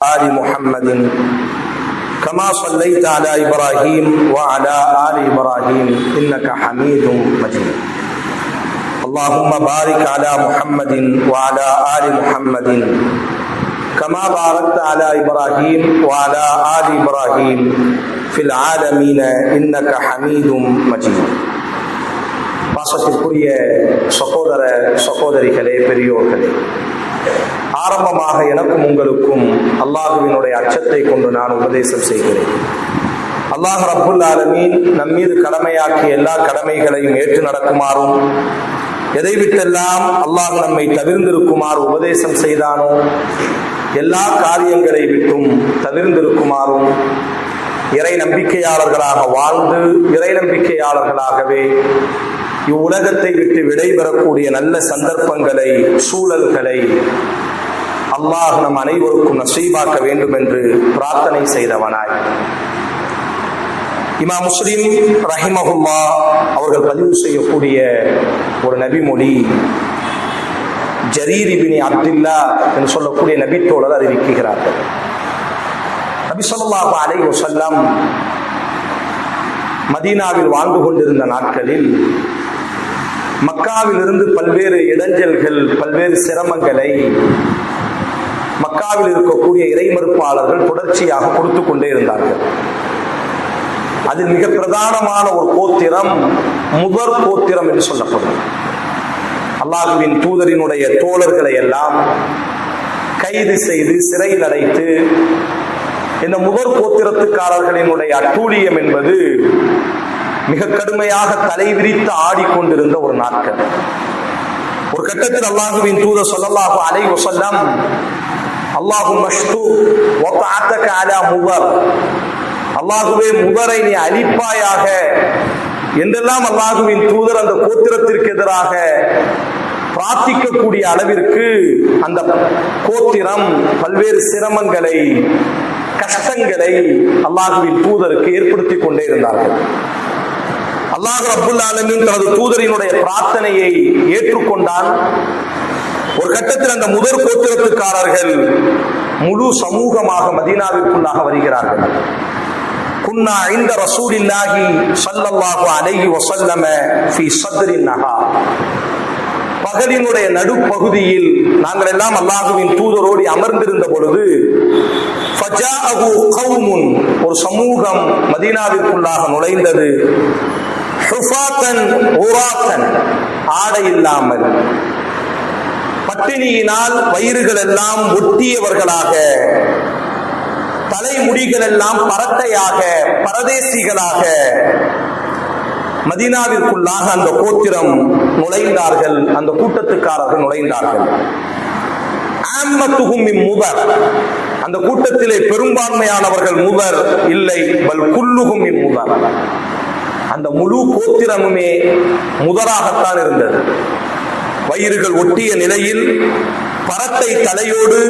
آل محمد كما صليت على إبراهيم وعلى آل إبراهيم إنك حميد مجيد. اللهم بارك على محمد وعلى آل محمد كما باركت على إبراهيم وعلى آل إبراهيم في العالمين إنك حميد مجيد. பாசத்திற்குரிய சகோதர சகோதரிகளே, பெரியோர்களே, ஆரம்பமாக எனக்கும் உங்களுக்கும் அல்லாஹுவினுடைய அச்சத்தை கொண்டு நான் உபதேசம் செய்கிறேன். அல்லாஹ் ரப்புல் ஆலமீன் நம் மீது கடமையாக்கிய எல்லா கடமைகளையும் ஏற்று நடக்குமாறும், எதை விட்டெல்லாம் அல்லாஹ் நம்மை தவிர்ந்திருக்குமாறு உபதேசம் செய்தானோ எல்லா காரியங்களை விட்டும் தவிர்ந்திருக்குமாறும், இறை நம்பிக்கையாளர்களாக வாழ்ந்து இறை நம்பிக்கையாளர்களாகவே இவ்வுலகத்தை விட்டு விடைபெறக்கூடிய நல்ல சந்தர்ப்பங்களை, சூழல்களை அல்லாஹ் நம் அனைவருக்கும் நசீபாக்க வேண்டும் என்று பிரார்த்தனை செய்தவனாய், இமாம் முஸ்லிம் ரஹிமஹுல்லா அவர்கள் பதிவு செய்யக்கூடிய ஒரு நபிமொழி ஜரீர் இப்னு அப்துல்லா என்று சொல்லக்கூடிய நபித்தோழர் அறிவிக்கிறார்கள். நபி ஸல்லல்லாஹு அலைஹி வஸல்லம் மதீனாவில் வாழ்ந்து கொண்டிருந்த நாட்களில் மக்காவில் இருந்து பல்வேறு இடைஞ்சல்கள், பல்வேறு சிரமங்களை மக்காவில் இருக்கக்கூடிய இறை மறுப்பாளர்கள் தொடர்ச்சியாக கொடுத்து கொண்டே இருந்தார்கள். அதில் மிக பிரதானமான ஒரு கோத்திரம் முதற் கோத்திரம் என்று சொல்லப்படும். அல்லாஹுவின் தூதரினுடைய தோழர்களை எல்லாம் கைது செய்து சிறையில் அடைத்து இந்த முதற் கோத்திரத்துக்காரர்களினுடைய அட்டூழியம் என்பது மிக கடுமையாக தலைவிரித்து ஆடிக்கொண்டிருந்த ஒரு நாட்கள். ஒரு கட்டத்தில் அல்லாஹுவின் தூதர் ஸல்லல்லாஹு அலைஹி வஸல்லம் அல்லாஹுவே முதரை நீ அழிப்பாயாக என்றெல்லாம் அல்லாஹுவின் தூதர் அந்த கோத்திரத்திற்கு எதிராக பிரார்த்திக்கக்கூடிய அளவிற்கு அந்த கோத்திரம் பல்வேறு சிரமங்களை, கஷ்டங்களை அல்லாஹுவின் தூதருக்கு ஏற்படுத்தி கொண்டே இருந்தார்கள். அல்லாஹ் ரப்புல் ஆலமீன் தனது தூதரினுடைய பிரார்த்தனையை ஏற்றுக்கொண்டான். ஒரு கட்டத்தில் அந்த முதற் கோத்திரத்துக்காரர்கள் முழு சமூகமாக மதீனாவிற்குள்ளாக வருகிறார்கள். குன்னா இன்த ரசூலில்லாஹி ஸல்லல்லாஹு அலைஹி வஸல்லம் ஃபீ ஸத்ரின் நஹார், பகலினுடைய நடுப்பகுதியில் நாங்கள் எல்லாம் அல்லாஹுவின் தூதரோடு அமர்ந்திருந்த பொழுது ஃபஜாஅஹு கௌமுன், ஒரு சமூகம் மதீனாவிற்குள்ளாக நுழைந்தது. ஹுஃபாத்தன் உராத்தன், ஆடை இல்லாமல், பட்டினியினால் வயிறுகள் எல்லாம் ஒட்டியவர்களாக, தலைமுடிகள் எல்லாம் பரட்டையாக, பரதேசிகளாக மதீனாவிற்குள்ளாக அந்த கோத்திரம் நுழைந்தார்கள். அந்த கூட்டத்துக்காரர்கள் நுழைந்தார்கள். முதர், அந்த கூட்டத்திலே பெரும்பான்மையானவர்கள் முதர் இல்லை, பல் குல்லுகும் முதர், அந்த முழு கோத்திரமுமே முதராகத்தான் இருந்தது. வயிறுகள் ஒட்டிய நிலையில், பரட்டை தலையோடு,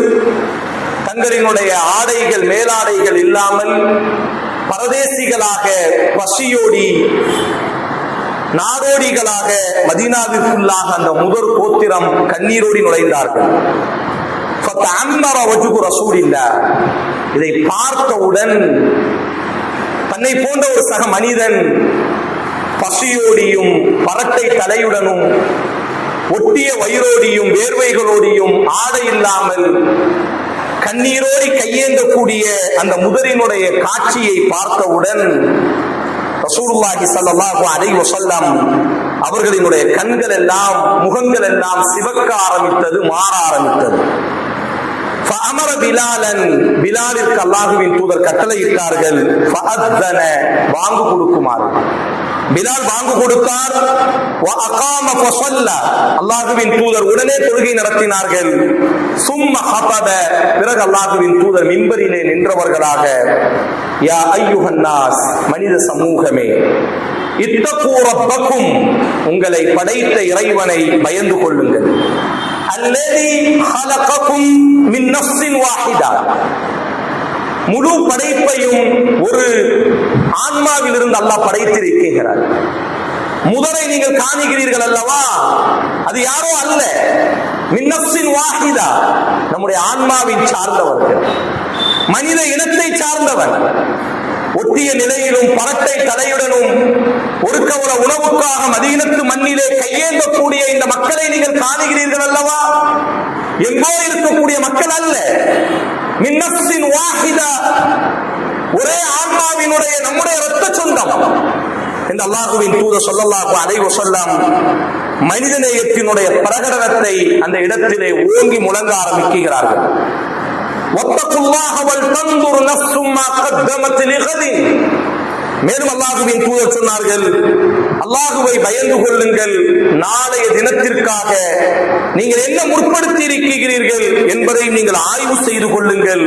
தங்களினுடைய ஆடைகள் மேலாடைகள் இல்லாமல் பரதேசிகளாக, பசியோடி, நாடோடிகளாக மதீனாவிற்குள்ளாக அந்த முதற் கோத்திரம் கண்ணீரோடி நுழைந்தார்கள். இதை பார்த்தவுடன் தன்னை போன்ற ஒரு சக மனிதன் பசியோடியும் பரட்டை தலையுடனும் ஒட்டிய வயிறோடியும் வேர்வைகளோடியும் ஆடை இல்லாமல் கண்ணீரோடி கையேந்தக்கூடிய அந்த முதரினுடைய காட்சியை பார்த்தவுடன் ரசூலுல்லாஹி ஸல்லல்லாஹு அலைஹி வஸல்லம் அவர்களினுடைய கண்கள் எல்லாம், முகங்கள் எல்லாம் சிவக்க ஆரம்பித்தது, மாற ஆரம்பித்தது. ஃபஅமர பிலாலன், பிலாலிற்கு அல்லாஹுவின் தூதர் கட்டளையிட்டார்கள். ஃபஅத்தன, வாங்கு கொடுக்குமாறு. பிலால் வாங்கு கொடுத்தார். வஅகாம ஃபஸல்ல, அல்லாஹுவின் தூதர் உடனே தொழுகை நடத்தினார்கள். சும்ம ஹதப, பிறகு அல்லாஹுவின் தூதர் மிம்பரிலே நின்றவர்களாக, யா அய்யுஹன் நாஸ், மனித சமூகமே, இத்தகூ ரப்பக்கும், உங்களை படைத்த இறைவனை பயந்து கொள்ளுங்கள். அல்லதி ஹலககும் மின் நஃப்ஸின் வாஹிதா, முழு படைப்பையும் ஒரு ஆன்மாவில் இருந்து அல்லாஹ் படைத்திருக்கிறார். முதலை நீங்கள் காணுகிறீர்கள் அல்லவா, அது யாரோ அல்ல, மின் நஃப்ஸின் வாஹிதா, நம்முடைய ஆன்மாவின் சார்ந்தவர்கள். மனித இனத்தை சார்ந்தவன். ஒட்டிய நிலையிலும் பரட்டை தலையுடனும் ஒரு கவல உணவுக்காக மதீனத்து மண்ணிலே கையேந்தக்கூடிய இந்த மக்களை நீங்கள் காணுகிறீர்கள் அல்லவா? எங்கோ இருக்கக்கூடிய மக்கள் அல்ல. மின் நஃப்ஸின் வாஹிதா, ஒரே ஆன்மாவினுடைய நம்முடைய இரத்த சொந்தம். இந்த அல்லாஹ்வின் தூதர் ஸல்லல்லாஹு அலைஹி வஸல்லம் மனிதநேயத்தினுடைய பிரகடனத்தை அந்த இடத்திலே ஓங்கி முழங்க ஆரம்பிக்கிறார்கள். மேலும் அல்லாஹுவின் தூதர் சொன்னார்கள், அல்லாஹுவை பயந்து கொள்ளுங்கள், நாளைய தினத்திற்காக நீங்கள் என்ன முற்படுத்தி இருக்கிறீர்கள் என்பதை நீங்கள் ஆய்வு செய்து கொள்ளுங்கள்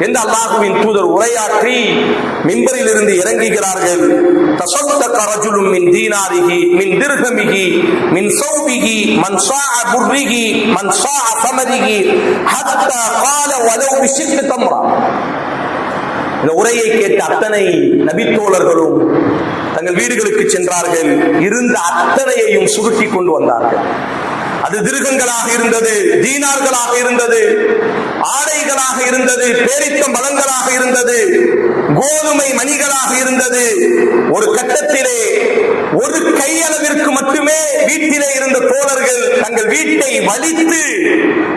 என்று அல்லாஹுவின் தூதர் உரையாற்றி மிம்பரில் இருந்து இறங்குகிறார்கள். தஸத்தக ரஜுலுன் மின் தீனாரிஹி மின் திர்ஹமிஹி மின் ஸௌபிஹி மன் ஸாஅ புர்ரிஹி மன் ஸாஅ ஸமரிஹி ஹத்தா قال ولو بشق تمرة. இந்த உரையை கேட்ட அத்தனை நபித்தோழர்களும் தங்கள் வீடுகளுக்கு சென்றார்கள். இருந்த அத்தனையையும் சுருட்டி கொண்டு வந்தார்கள். அது திருகங்களாக இருந்தது, தீனார்களாக இருந்தது, ஆடைகளாக இருந்தது, பேரித்தம் பழங்களாக இருந்தது, கோதுமை மணிகளாக இருந்தது. ஒரு கட்டத்திலே ஒரு கையளவிற்கு மட்டுமே வீட்டிலே இருந்த தோழர்கள் தங்கள் வீட்டை வலித்து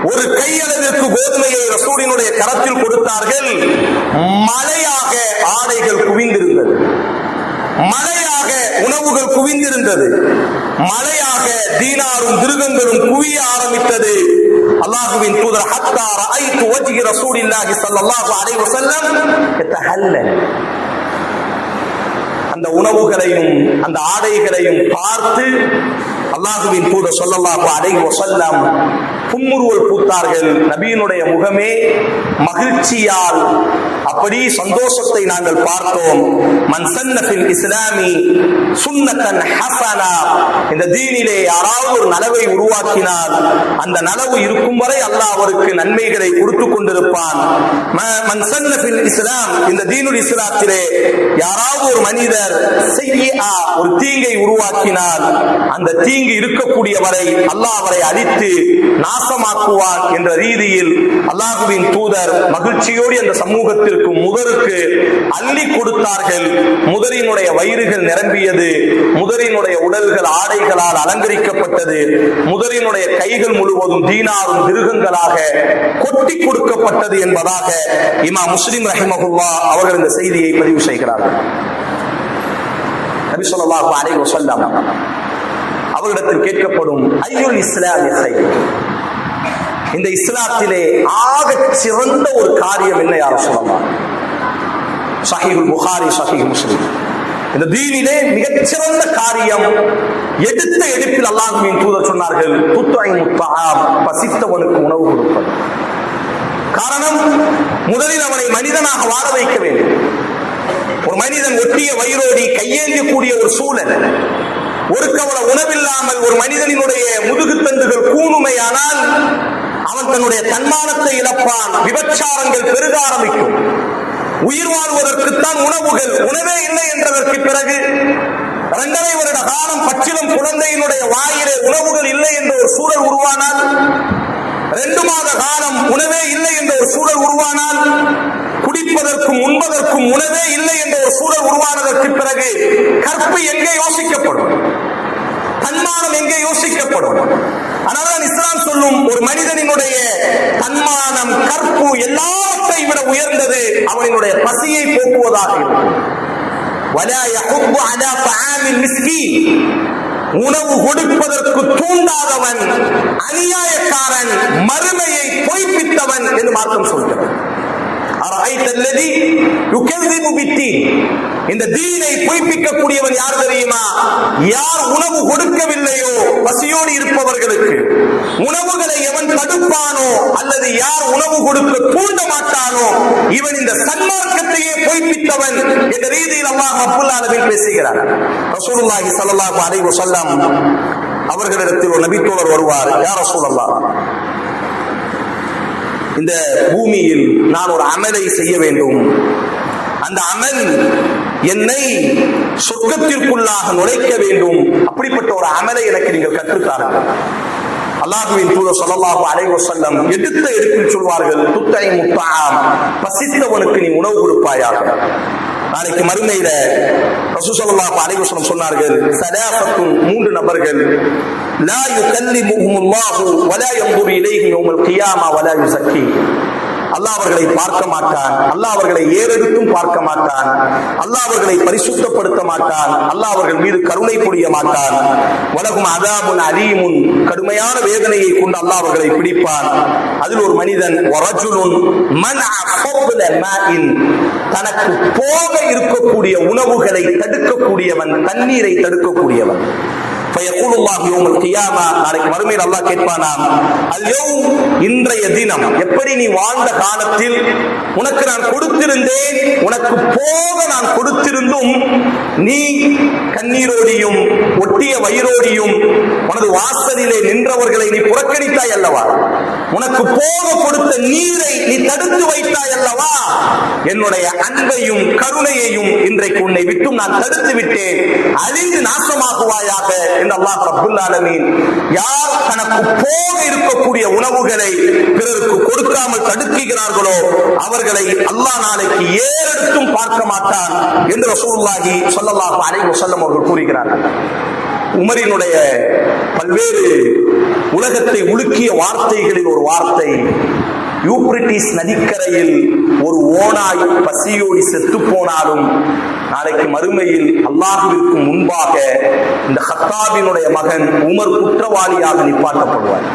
ஒரு கையளவிற்கு கோதுமையை ரசூலினுடைய கரத்தில் கொடுத்தார்கள். மழையாக ஆடைகள் குவிந்திருந்தது, மழையாக உணவுகள் குவிந்திருந்தது, மழையாக தீனாரும் திருகங்களும் குவிய ஆரம்பித்தது. அல்லாஹுவின் தூதர் ஹத்தா ரஅய்து வஜ்ஹ ரசூலில்லாஹி ஸல்லல்லாஹு அலைஹி வஸல்லம் யதஹல்லல், அந்த உணவுகளையும் அந்த ஆடைகளையும் பார்த்து அல்லாஹுவின் தூதர் ஸல்லல்லாஹு அலைஹி வஸல்லம் புன்முறுவல் பூத்தார்கள். நபியினுடைய முகமே மகிழ்ச்சியால் அப்படி சந்தோஷத்தை நாங்கள் பார்த்தோம். மன் சன்ன ஃபில் இஸ்லாமி சுன்னத்தன் ஹஸனா, இந்த தீனிலே யாராவது ஒரு நலவை உருவாக்கினால் அந்த நலவு இருக்கும் வரை அல்லாஹ் அவருக்கு நன்மைகளை கொடுத்து கொண்டிருப்பான். மன் சன்ன ஃபில் இஸ்லாம், இந்த தீனுல் இஸ்லாத்திலே யாராவது ஒரு மனிதர் ஸய்யிஆ, ஒரு தீங்கை உருவாக்கினால் அந்த தீங்கு இருக்கக்கூடிய வரை அல்லாஹ் அவரை அழித்து நாசமாக்குவான் என்ற ரீதியில் அல்லாஹுவின் தூதர் மகிழ்ச்சியோடு அந்த சமூகத்திற்கு முதருக்கு அள்ளி கொடுத்தார்கள். முதரினுடைய வயிறுகள் நிரம்பியது, முதரினுடைய உடல்கள் ஆடைகளால் அலங்கரிக்கப்பட்டது, முதரினுடைய கைகள் முழுவதும் தீனாரும் திருகங்களாக கொட்டி கொடுக்கப்பட்டது என்பதாக இமாம் முஸ்லிம் ரஹிமஹுல்லாஹ் அவர்கள் இந்த செய்தியை பதிவு செய்கிறார்கள். நபி ஸல்லல்லாஹு அலைஹி வஸல்லம் அவர்களிடத்தில் கேட்கப்படும், ஐயுல் இஸ்லாமி கைர், இந்த இஸ்லாத்திலே ஆக சிறந்த ஒரு காரியம் என்ன யார சொல்லலாம்? சஹீஹுல் புகாரி, சஹீஹ் முஸ்லிம். இந்த தீனிலே மிகச்சிறந்த காரியம், எடுத்த எடுப்பில் அல்லாஹ்வின் தூதர் சொன்னார்கள், துத்இமுத் தஆம், பசித்தவனுக்கு உணவு கொடுப்பது. காரணம், முதலில் அவனை மனிதனாக வாழ வைக்க வேண்டும். ஒரு மனிதன் ஒட்டிய வயிறோடி கையேந்தியக்கூடிய ஒரு சூழல், ஒரு கவல உணவில்லாமல் ஒரு மனிதனினுடைய முதுகுத்தண்டுகள் கூணுமையானால் அவன் தன்னுடைய தன்மானத்தை இழப்பான், விபச்சாரங்கள் பெருக ஆரம்பிக்கும். உயிர் வாழ்வதற்குத்தான் உணவுகள், உணவே இல்லை என்றதற்கு பிறகு 2.5 வருட காலம் பச்சிளம் குழந்தையினுடைய வாயிலே உணவுகள் இல்லை என்ற ஒரு சூழல் உருவானால், 2 மாத காலம் உணவே இல்லை என்ற ஒரு சூழல் உருவானால், குடிப்பதற்கும் உண்பதற்கும் உணவே இல்லை என்ற ஒரு சூழல் உருவானதற்கு பிறகு கற்பு எங்கே யோசிக்கப்படும்? தன்மானம் எங்கே யோசிக்கப்படும்? ஆனால் இஸ்லாம் சொல்லும், ஒரு மனிதனினுடைய தன்மானம், கற்பு எல்லாவற்றை விட உயர்ந்தது அவனினுடைய பசியை போக்குவதாக இருக்கும். வலா யஹுப்பு அலா தஆமில் மிஸ்கீன், உணவு கொடுப்பதற்கு தூண்டாதவன், அநியாயக்காரன், மறுமையை பொய்ப்பித்தவன் என்று மார்க்கம் சொல்கிறது. இந்த தீனை பொய்ப்பிக்கக்கூடியவன் யார் தெரியுமா? யார் உணவு கொடுக்கவில்லையோ பசியோடு இருப்பவர்களுக்கு, உணவுகளை எவன் தடுப்பானோ அல்லது யார் உணவு கொடுக்க தூண்ட மாட்டானோ இவன் இந்த சன்மார்க்கத்தையே பொய்ப்பித்தவன் என்ற ரீதியில் அல்லாஹ் ரப்புல் ஆலமீன் பேசுகிறார். ரசூலுல்லாஹி ஸல்லல்லாஹு அலைஹி வஸல்லம் அவர்களிடத்தில் ஒரு நபித்தோழர் வருவார். யா ரசூலல்லாஹ், இந்த பூமியில் நான் ஒரு அமலை செய்ய வேண்டும், அந்த அமல் என்னை சொர்க்கத்திற்குள்ளாக நுழைக்க வேண்டும், அப்படிப்பட்ட ஒரு அமலை எனக்கு நீங்கள் கற்றுத்தாருங்கள். அல்லாஹ்வின் தூதர் ஸல்லல்லாஹு அலைஹி வஸல்லம் எடுத்த எடுப்பில் சொல்வார்கள், துத்தைமு தஆம், பசித்தவனுக்கு நீ உணவு கொடுப்பாயாக. நாளைக்கு மறுமையில ரசூல் ஸல்லல்லாஹு அலைஹி வஸல்லம் சொன்னார்கள், ஸலாஸத்துன், மூன்று நபர்கள், லா யுகல்லிமுஹுமுல்லாஹு வலா யன்துரு இலைஹிம் யௌமல் கியாமா வலா யுஸக்கி. அல்லாஹ் அவர்களை பார்க்க மாட்டான், அல்லாஹ் அவர்களை ஏறெடுத்தும் பார்க்க மாட்டான், அல்லாஹ் அவர்களை பரிசுத்தப்படுத்த மாட்டான், அல்லாஹ் அவர்கள் மீது கருணை புரிய மாட்டான். வலகும் அதாபுன் அலீமுன், கடுமையான வேதனையை கொண்டு அல்லாஹ் அவர்களை பிடிப்பான். அதில் ஒரு மனிதன், வரஜுலுன் மன்அ ஃபضل மாஇன், தனக்கு போக இருக்கக்கூடிய உணவுகளை தடுக்கக்கூடியவன், தண்ணீரை தடுக்கக்கூடியவன். நாளைக்கு மறுமையில் அல்லாஹ் கேட்பானாம், இன்றைய தினம் எப்படி நீ வாழ்ந்த காலத்தில் உனக்கு நான் கொடுத்திருந்தேன், உனக்கு போக நான் கொடுத்திருந்தும் நீ கண்ணீரோடியும் ஒட்டிய வயிறோடியும் உனது வாசலிலே நின்றவர்களை நீ புறக்கணித்தாய் அல்லவா, உனக்கு போக கொடுத்த நீரை நீ தடுத்து வைத்தாய் அல்லவா, என்னுடைய அன்பையும் கருணையையும் இன்றைக்கு உன்னை விட்டும் நான் தடுத்து விட்டேன், அழிந்து நாசமாகுவாயாக என்று அல்லாஹ் ரப்பல் ஆலமீன் யார் தனக்கு போக இருக்கக்கூடிய உணவுகளை பிறருக்கு கொடுக்காமல் தடுக்கிறார்களோ அவர்களை அல்லாஹ் நாளைக்கு ஏறெடுத்தும் பார்க்க மாட்டான் என்று ரசூலுல்லாஹி ஸல்லல்லாஹு அலைஹி வஸல்லம் அவர்கள் கூறுகிறார்கள். உமரினுடைய பல்வேறு உலகத்தை உலுக்கிய வார்த்தைகளில் ஒரு வார்த்தை, யூப்ரட்டிஸ் நதிக்கரையில் ஒரு ஓனாய் பசியோடி செத்து போனாலும் நாளைக்கு மறுமையில் அல்லாஹ்விற்கு முன்பாக இந்த கத்தாபினுடைய மகன் உமர் குற்றவாளியாக நிப்பாட்டப்படுவார்.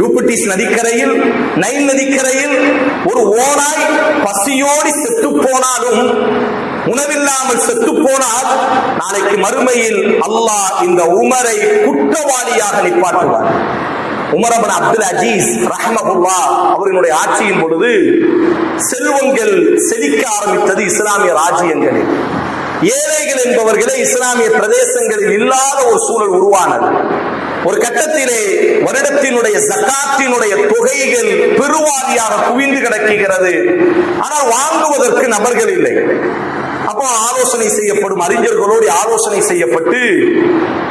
யூப்ரட்டிஸ் நதிக்கரையில், நைல் நதிக்கரையில் ஒரு ஓனாய் பசியோடி செத்து போனாலும், உணவில்லாமல் செத்து போனால் நாளைக்கு மறுமையில் அல்லாஹ் இந்த உமரை குற்றவாளியாக நிப்பாட்டுவார். உமர் இப்னு அப்துல் அஜீஸ் ரஹ்மஹுல்லாஹ் அவர்களுடைய ஆட்சியின் பொழுது செல்வங்கள் செழிக்க ஆரம்பித்தது இஸ்லாமிய ராஜ்யங்களில். ஏழைகள் என்பவர்களே இஸ்லாமிய பிரதேசங்களில் இல்லாத ஒரு சூழல் உருவானது. ஒரு கட்டத்திலே வருடத்தினுடைய ஜகாத்தினுடைய தொகைகள் பெருவாரியாக குவிந்து கிடக்கிறது. ஆனால் வாங்குவதற்கு நபர்கள் இல்லை. அப்போ ஆலோசனை செய்யப்படும், அறிஞர்களோடு ஆலோசனை செய்யப்பட்டு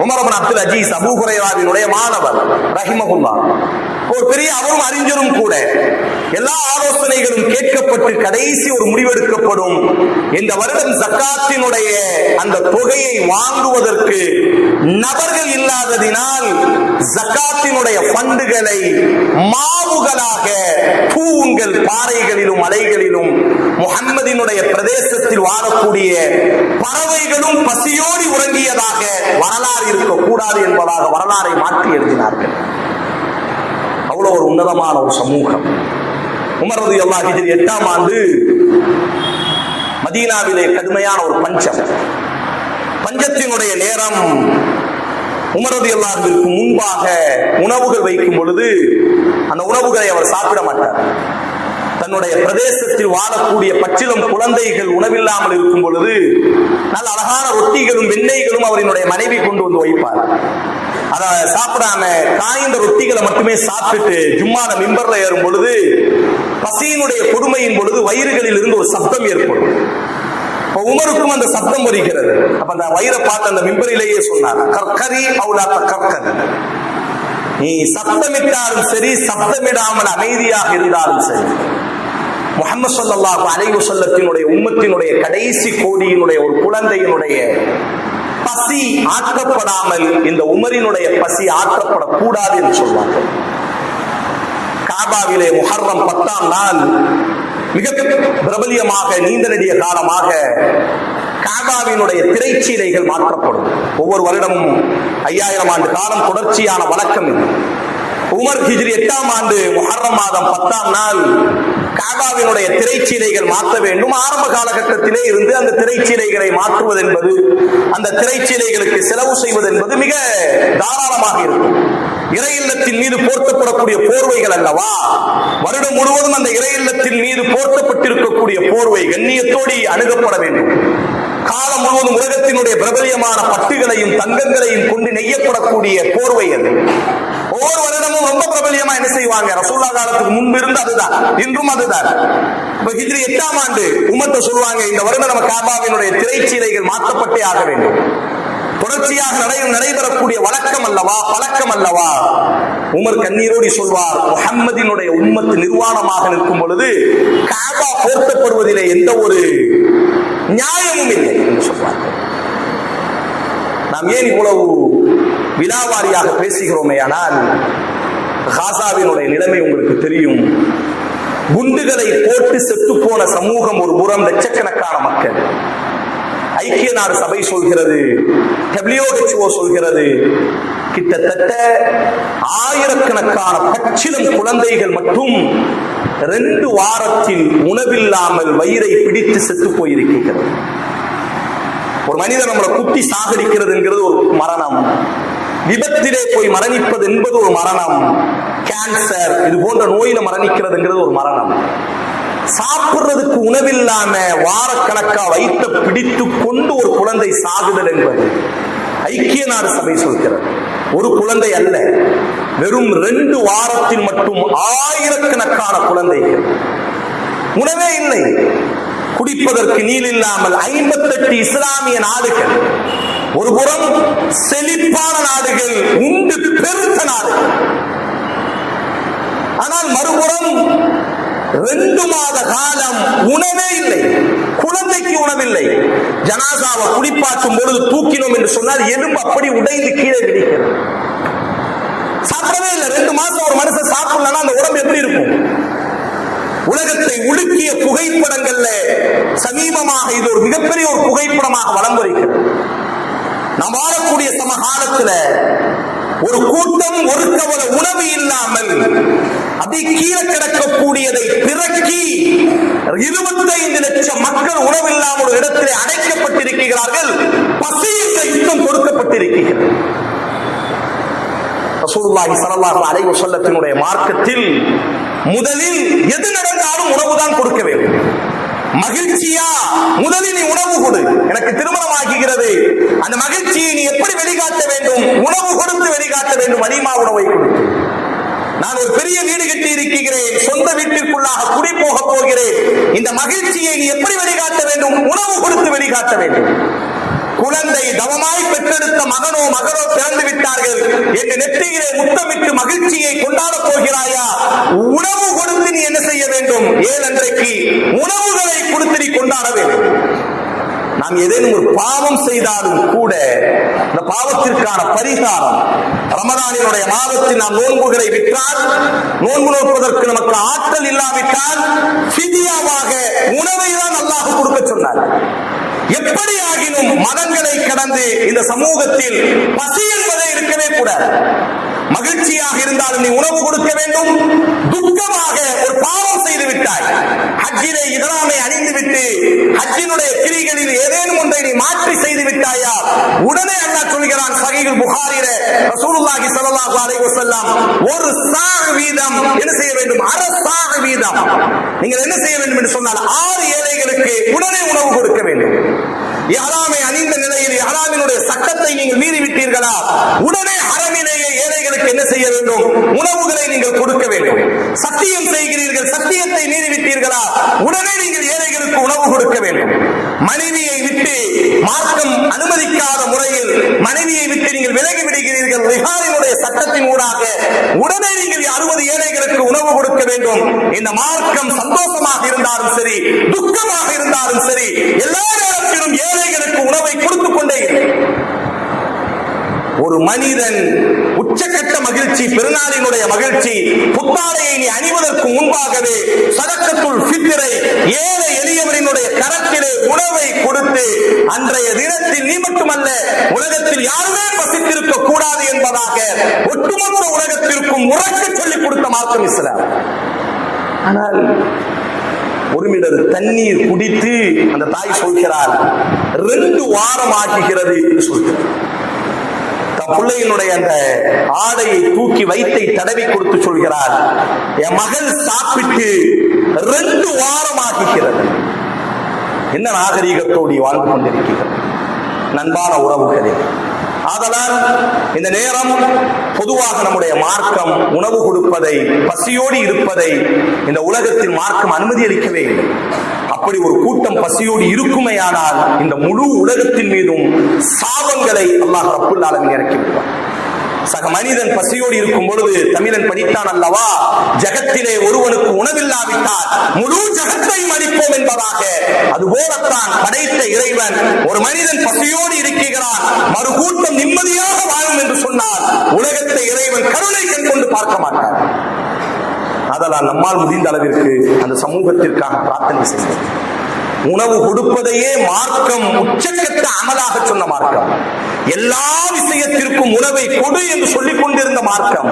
Umar ibn Abdul Aziz Abu ஹுரைராவினுடைய மாணவர் ரஹிமஹுல்லாஹ், ஒரு பெரிய அவரும் அறிஞரும் கூட, எல்லா ஆலோசனைகளும் கேட்கப்பட்டு கடைசி ஒரு முடிவெடுக்கப்படும். இந்த வருடம் ஜகாத்தினுடைய அந்த தொகையை வாங்குவதற்கு நபர்கள் இல்லாததினால் ஜகாத்தினுடைய ஃபண்டுகளை மாவுகளாக தூண்கள், பாறைகளிலும் மலைகளிலும் முஹம்மதினுடைய பிரதேசத்தில் வாழக்கூடிய பறவைகளும் பசியோடி உறங்கியதாக வரலாறு இருக்கக்கூடாது என்பதாக வரலாறை மாற்றி எழுதினார்கள். அவ்வளவு ஒரு உன்னதமான ஒரு சமூகம். உமர் ரலியல்லாஹு அன்ஹு ஹிஜ்ரி 8ஆம் ஆண்டு மதீனாவிலே கடுமையான ஒரு பஞ்சத்தினுடைய நேரம். உமர் ரலியல்லாஹு அன்ஹுவிற்கு முன்பாக உணவுகள் வைக்கும் பொழுது அந்த உணவுகளை அவர் சாப்பிட மாட்டார். தன்னுடைய பிரதேசத்தில் வாழக்கூடிய பச்சிளம் குழந்தைகள் உணவில்லாமல் இருக்கும் பொழுது நல்ல அழகான ரொட்டிகளும் வெண்ணெய்களும் அவரினுடைய மனைவி கொண்டு வந்து வைப்பார். அத சாப்பிடாம காய்ந்த ரொட்டிகளை மட்டுமே சாப்பிட்டு ஜும்மால மிம்பர்ல ஏறும் பொழுது பசியினுடைய கொடுமையின் பொழுது வயிறுகளில் இருந்து ஒரு சப்தம் ஏற்படும். உமருக்கும் அந்த சப்தம் வருகிறது. அப்ப அந்த வயிறை பார்த்து அந்த மிம்பரிலேயே சொன்னார், கற்கரி அவுலாத்த கற்கரி, நீ சப்தமிட்டாலும் சரி, சப்தமிடாமல் அமைதியாக இருந்தாலும் சரி, முஹம்மது ஸல்லல்லாஹு அலைஹி வஸல்லத்தினுடைய உம்மத்தினுடைய கடைசி கோடியினுடைய ஒரு குழந்தையினுடைய பசி ஆற்றப்படாமல் இந்த உமரினுடைய பசி ஆற்றப்படக்கூடாது என்று சொல்வாங்க. காபாவிலே முஹர்ரம் 10ஆம் நாள் மிக பிரபலியமாக நீண்ட நெடிய காலமாக காபாவினுடைய திரைச்சீலைகள் மாற்றப்படும். ஒவ்வொரு வருடமும் 5000 ஆண்டு காலம் தொடர்ச்சியான வழக்கம் இது. உமர் ஹிஜ்ரி 8ஆம் ஆண்டு முஹர்ரம் மாதம் 10ஆம் நாள் காபாவினுடைய திரைச்சீலைகள் மாற்ற வேண்டும். ஆரம்ப காலகட்டத்திலே இருந்து அந்த திரைச்சீலைகளை மாற்றுவது என்பது, அந்த திரைச்சீலைகளுக்கு செலவு செய்வது என்பது மிக தாராளமாக இருக்கும். இறை இல்லத்தின் மீது போர்த்தப்படக்கூடிய போர்வைகள் அல்லவா, வருடம் முழுவதும் அந்த இறை இல்லத்தின் மீது போர்த்தப்பட்டிருக்கக்கூடிய போர்வை கண்ணியத்தோடு அணுகப்பட வேண்டும். காலம் முழுவதும் உலகத்தினுடைய பிரபலியமான பட்டுகளையும் தங்கங்களையும் கொண்டு நெய்யப்படக்கூடிய போர்வை அது. ஒவ்வொரு வருடமும் ரொம்ப பிரபலியமா என்ன செய்வாங்க, ரசூலுல்லாஹ் காலத்துக்கு முன்பு இருந்து அதுதான், இன்றும் அதுதான். ஹிஜ்ரி 8ஆம் ஆண்டு உம்மத்தை சொல்லுவாங்க, இந்த வருடம் நம்ம காபாவினுடைய திரைச்சீலைகள் மாற்றப்பட்டே ஆக வேண்டும். தொடர்ச்சியாக நடைபெறக்கூடிய வழக்கம் அல்லவா, பழக்கம் அல்லவா? உமர் கண்ணீரோடி சொல்வார், முஹம்மதினுடைய உம்மத்து நிர்வாணமாக நிற்கும் பொழுது காபா போர்த்தப்படுவதிலே எந்த ஒரு நியாயமும் இல்லை என்று சொல்வார். நாம் ஏன் இவ்வளவு விலாவாரியாக பேசுகிறோமே, ஆனால் காசாவினுடைய நிலைமை உங்களுக்கு தெரியும். குண்டுகளை போட்டு செத்து போன சமூகம் ஒரு புறம், லட்சக்கணக்கான மக்கள். ஐக்கிய நாடு சபை சொல்கிறது, WHO சொல்கிறது, கிட்டத்தட்ட ஆயிரக்கணக்கான பச்சிளம் குழந்தைகள் மட்டும் 2 வாரத்தில் உணவில்லாமல் வயிறை பிடித்து செத்து போயிருக்கிறது. ஒரு மனிதன் நம்மளை குத்தி சாகடிக்கிறது என்கிறது ஒரு மரணம். விபத்திலே போய் மரணிப்பது என்பது ஒரு மரணம். கேன்சர் இது போன்ற நோயில மரணிக்கிறதுங்கிறது ஒரு மரணம். சாப்பிடுறதுக்கு உணவில்லாம வாரக்கணக்கா வயிற்ற பிடித்து கொண்டு ஒரு குழந்தை சாகுதல் என்பது ஐக்கிய நாடு சபை சொல்கிறது. ஒரு குழந்தை அல்ல, வெறும் 2 வாரத்தில் மட்டும் ஆயிரக்கணக்கான குழந்தைகள். உணவே இல்லை, குடிப்பதற்கு நீர் இல்லாமல் 58 இஸ்லாமிய நாடுகள், ஒரு புறம் செழிப்பான நாடுகள், உண்டு பெருத்த நாடுகள். ஆனால் மறுபுறம் 2 மாத காலம் உணவே இல்லை, குழந்தைக்கு உணவில்லை. ஜனாசாவை குளிப்பாற்றும் பொழுது தூக்கினோம் என்று சொன்னால் எலும்பு அப்படி உடைந்து கீழே விடுகிறது. சாப்பிடவே இல்லை. 2 மாசம் ஒரு மனுஷன் சாப்பிடலன்னா அந்த உடம்பு எப்படி இருக்கும்? உலகத்தை உலுக்கிய புகைப்படங்கள்ல சமீபமாக இது ஒரு மிகப்பெரிய ஒரு புகைப்படமாக வலம் வருகிறது. நாம் வாழக்கூடிய சமகாலத்துல ஒரு கூட்டம் ஒரு கவலை உணவு இல்லாமல் அப்படி கீழே கிடக்கக்கூடியதை பிறக்கி 25 லட்சம் மக்கள் உணவு இல்லாமல் ஒரு இடத்திலே அடைக்கப்பட்டிருக்கிறார்கள். பசியின் யுத்தம் கொடுக்கப்பட்டிருக்கிறது. ரசூலுல்லாஹி ஸல்லல்லாஹு அலைஹி வஸல்லத்தினுடைய மார்க்கத்தில் முதலில் எது நடந்தாலும் உணவுதான் கொடுக்க வேண்டும். மகிழ்ச்சியா, முதலில் நீ உணவு கொடு. எனக்கு திருமணம் ஆகிறது, அந்த மகிழ்ச்சியை நீ எப்படி வெளிக்காட்ட வேண்டும்? உணவு கொடுத்து வெளிக்காட்ட வேண்டும். வலிமா உணவை கொடுத்து. நான் ஒரு பெரிய வீடு கட்டி இருக்கிறேன், சொந்த வீட்டிற்குள்ளாக குடி போக போகிறேன், இந்த மகிழ்ச்சியை நீ எப்படி வெளிக்காட்ட வேண்டும்? உணவு கொடுத்து வெளிக்காட்ட வேண்டும். குழந்தை தவமாய் பெற்றெடுத்த மகனோ மகளோ பிறந்து விட்டார்கள் என்று நெற்றியிலே முத்தமிட்டு மகிழ்ச்சியை கொண்டாட போகிறாயா? உணவு கொடுத்து நீ என்ன செய்ய வேண்டும்? ஏனென்றைக்கு உணவுகளை கொடுத்து நீ கொண்டாட வேண்டும். நாம் ஏதேனும் ஒரு பாவம் செய்தாலும் கூட இந்த பாவத்திற்கான பரிகாரம், ரமதானினுடைய மாதத்தில் நாம் நோன்புகளை விட்டால், நோன்பு நோற்பதற்கு நமக்கு ஆற்றல் இல்லாவிட்டால் ஃபிதியாவாக உணவை தான் அல்லாஹ் கொடுக்க சொன்னார். எப்படி ஆகினும் மதங்களை கடந்து இந்த சமூகத்தில் பசி என்பதை இருக்கவே கூடாது. மகிழ்ச்சியாக இருந்தாலும் நீ உணவு கொடுக்க வேண்டும். துக்கமாக ஒரு பாவம் செய்து விட்டாய், ஹஜ்ஜிலே இஹ்ராமை அணிந்து விட்டு ஹஜ்ஜினுடைய கிரிகளில் ஏதேனும் ஒன்றை நீ மாற்றி செய்து விட்டாயா? உடனே அல்லாஹ் சொல்கிறான் சஹீஹுல் புகாரியிலே, ரசூலுல்லாஹி ஸல்லல்லாஹு அலைஹி வஸல்லம் ஒரு சாஹ் வீதம் என்ன செய்ய வேண்டும்? அரை சாஹ் வீதம் நீங்கள் என்ன செய்ய வேண்டும் என்று சொன்னால் 6 ஏழைகளுக்கு உடனே உணவு கொடுக்க வேண்டும். இஹ்ராமை அணிந்த நிலையில் இஹ்ராமினுடைய சட்டத்தை நீங்கள் மீறி விட்டீர்களா? உடனே ஹரமிலேயே ஏழைகளுக்கு என்ன செய்ய வேண்டும்? உணவுகளை நீங்கள் கொடுக்க வேண்டும். சத்தியம் செய்கிறீர்கள், சத்தியத்தை மீறி விட்டீர்களா? உடனே நீங்கள் ஏழைகளுக்கு உணவு கொடுக்க வேண்டும். மனைவியை விட்டு மார்க்கம் அனுமதிக்காத முறையில் மனைவியை விட்டு நீங்கள் விலகி விடுகிறீர்கள், ரிஹானினுடைய சட்டத்தின் ஊடாக உடனே நீங்கள் 60 ஏழைகளுக்கு உணவு கொடுக்க வேண்டும். இந்த மார்க்கம் சந்தோஷமாக இருந்தாலும் சரி, துக்கமாக இருந்தாலும் சரி, எல்லா நேரத்திலும் ஏழைகளுக்கு உணவை கொடுத்துக் கொண்டே ஒரு மனிதன் உச்சக்கட்ட மகிழ்ச்சி, பெருநாளினுடைய மகிழ்ச்சி, புத்தாடையை நீ அணிவதற்கு முன்பாகவே சதக்கத்துல் ஃபித்ரை ஏழை எளியவரினுடைய கரத்திலே உணவை கொடுத்து அன்றைய தினத்தில் நீ மட்டுமல்ல உலகத்தில் யாருமே பசித்திருக்க கூடாது என்பதாக ஒட்டுமொத்த உலகத்திற்கும் உறக்க சொல்லிக் கொடுத்த மார்க்கம் இஸ்லாம். ஆனால் ஒரு மிடர் தண்ணீர் குடித்து அந்த தாய் சொல்கிறார் 2 வாரம் ஆகுகிறது என்று சொல்கிறார். பிள்ளையினுடைய அந்த ஆடையை தூக்கி வயிற்றை தடவி கொடுத்து சொல்கிறார், என் மகள் சாப்பிட்டு 2 வாரம் ஆகிறது. என்ன நாகரீகத்தோடு வாழ்ந்து கொண்டிருக்கிறது நண்பான உறவுகளே. ஆதலால் இந்த நேரம் பொதுவாக நம்முடைய மார்க்கம் உணவு கொடுப்பதை, பசியோடு இருப்பதை இந்த உலகத்தில் மார்க்கம் அனுமதி அளிக்கவே இல்லை. அப்படி ஒரு கூட்டம் பசியோடு இருக்குமேயானால் இந்த முழு உலகத்தின் மீதும் சாபங்களை அல்லாஹ் ரப்புல் ஆலமீன் இறக்கி விடுவார். சக மனிதன் பசியோடு இருக்கும் பொழுது தமிழன் படித்தான் அல்லவா, ஜகத்திலே ஒருவனுக்கு உணவில்லாவிட்டால் முழு ஜகத்தையும் அளிப்போம் என்பதாக. அதுபோலத்தான் படைத்த இறைவன் ஒரு மனிதன் பசியோடு இருக்கிறான், மறுகூட்டம் நிம்மதியாக வாழும் என்று சொன்னால் உலகத்தை இறைவன் கருணை கண் கொண்டு பார்க்க மாட்டார். அதனால் நம்மால் முடிந்த அளவிற்கு அந்த சமூகத்திற்காக பிரார்த்தனை செய்வோம். உணவு கொடுப்பதையே மார்க்கம் உச்சக்கட்ட அமலாக சொன்ன மார்க்கம். எல்லா விஷயத்திற்கும் உணவை கொடு என்று சொல்லிக் கொண்டிருந்த மார்க்கம்.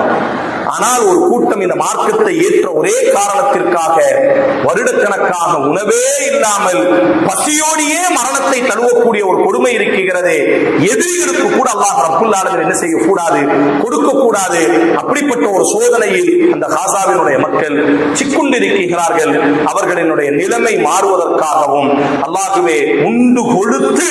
ஆனால் ஒரு கூட்டம் இந்த மார்க்கத்தை ஏற்ற ஒரே காரணத்திற்காக வருடக்கணக்காக உணவே இல்லாமல் பசியோடியே மரணத்தை தழுவக்கூடிய ஒரு கொடுமை இருக்கிறது. எதிரிகளுக்கு கூட அல்லாஹ் ரப்புல் ஆலமீன் என்ன செய்யக்கூடாது, கொடுக்க கூடாது. அப்படிப்பட்ட ஒரு சோதனையில் அந்த காசாவினுடைய மக்கள் சிக்குண்டிருக்கிறார்கள். அவர்களினுடைய நிலைமை மாறுவதற்காகவும் அல்லாஹ்வே உண்டு கொடுத்து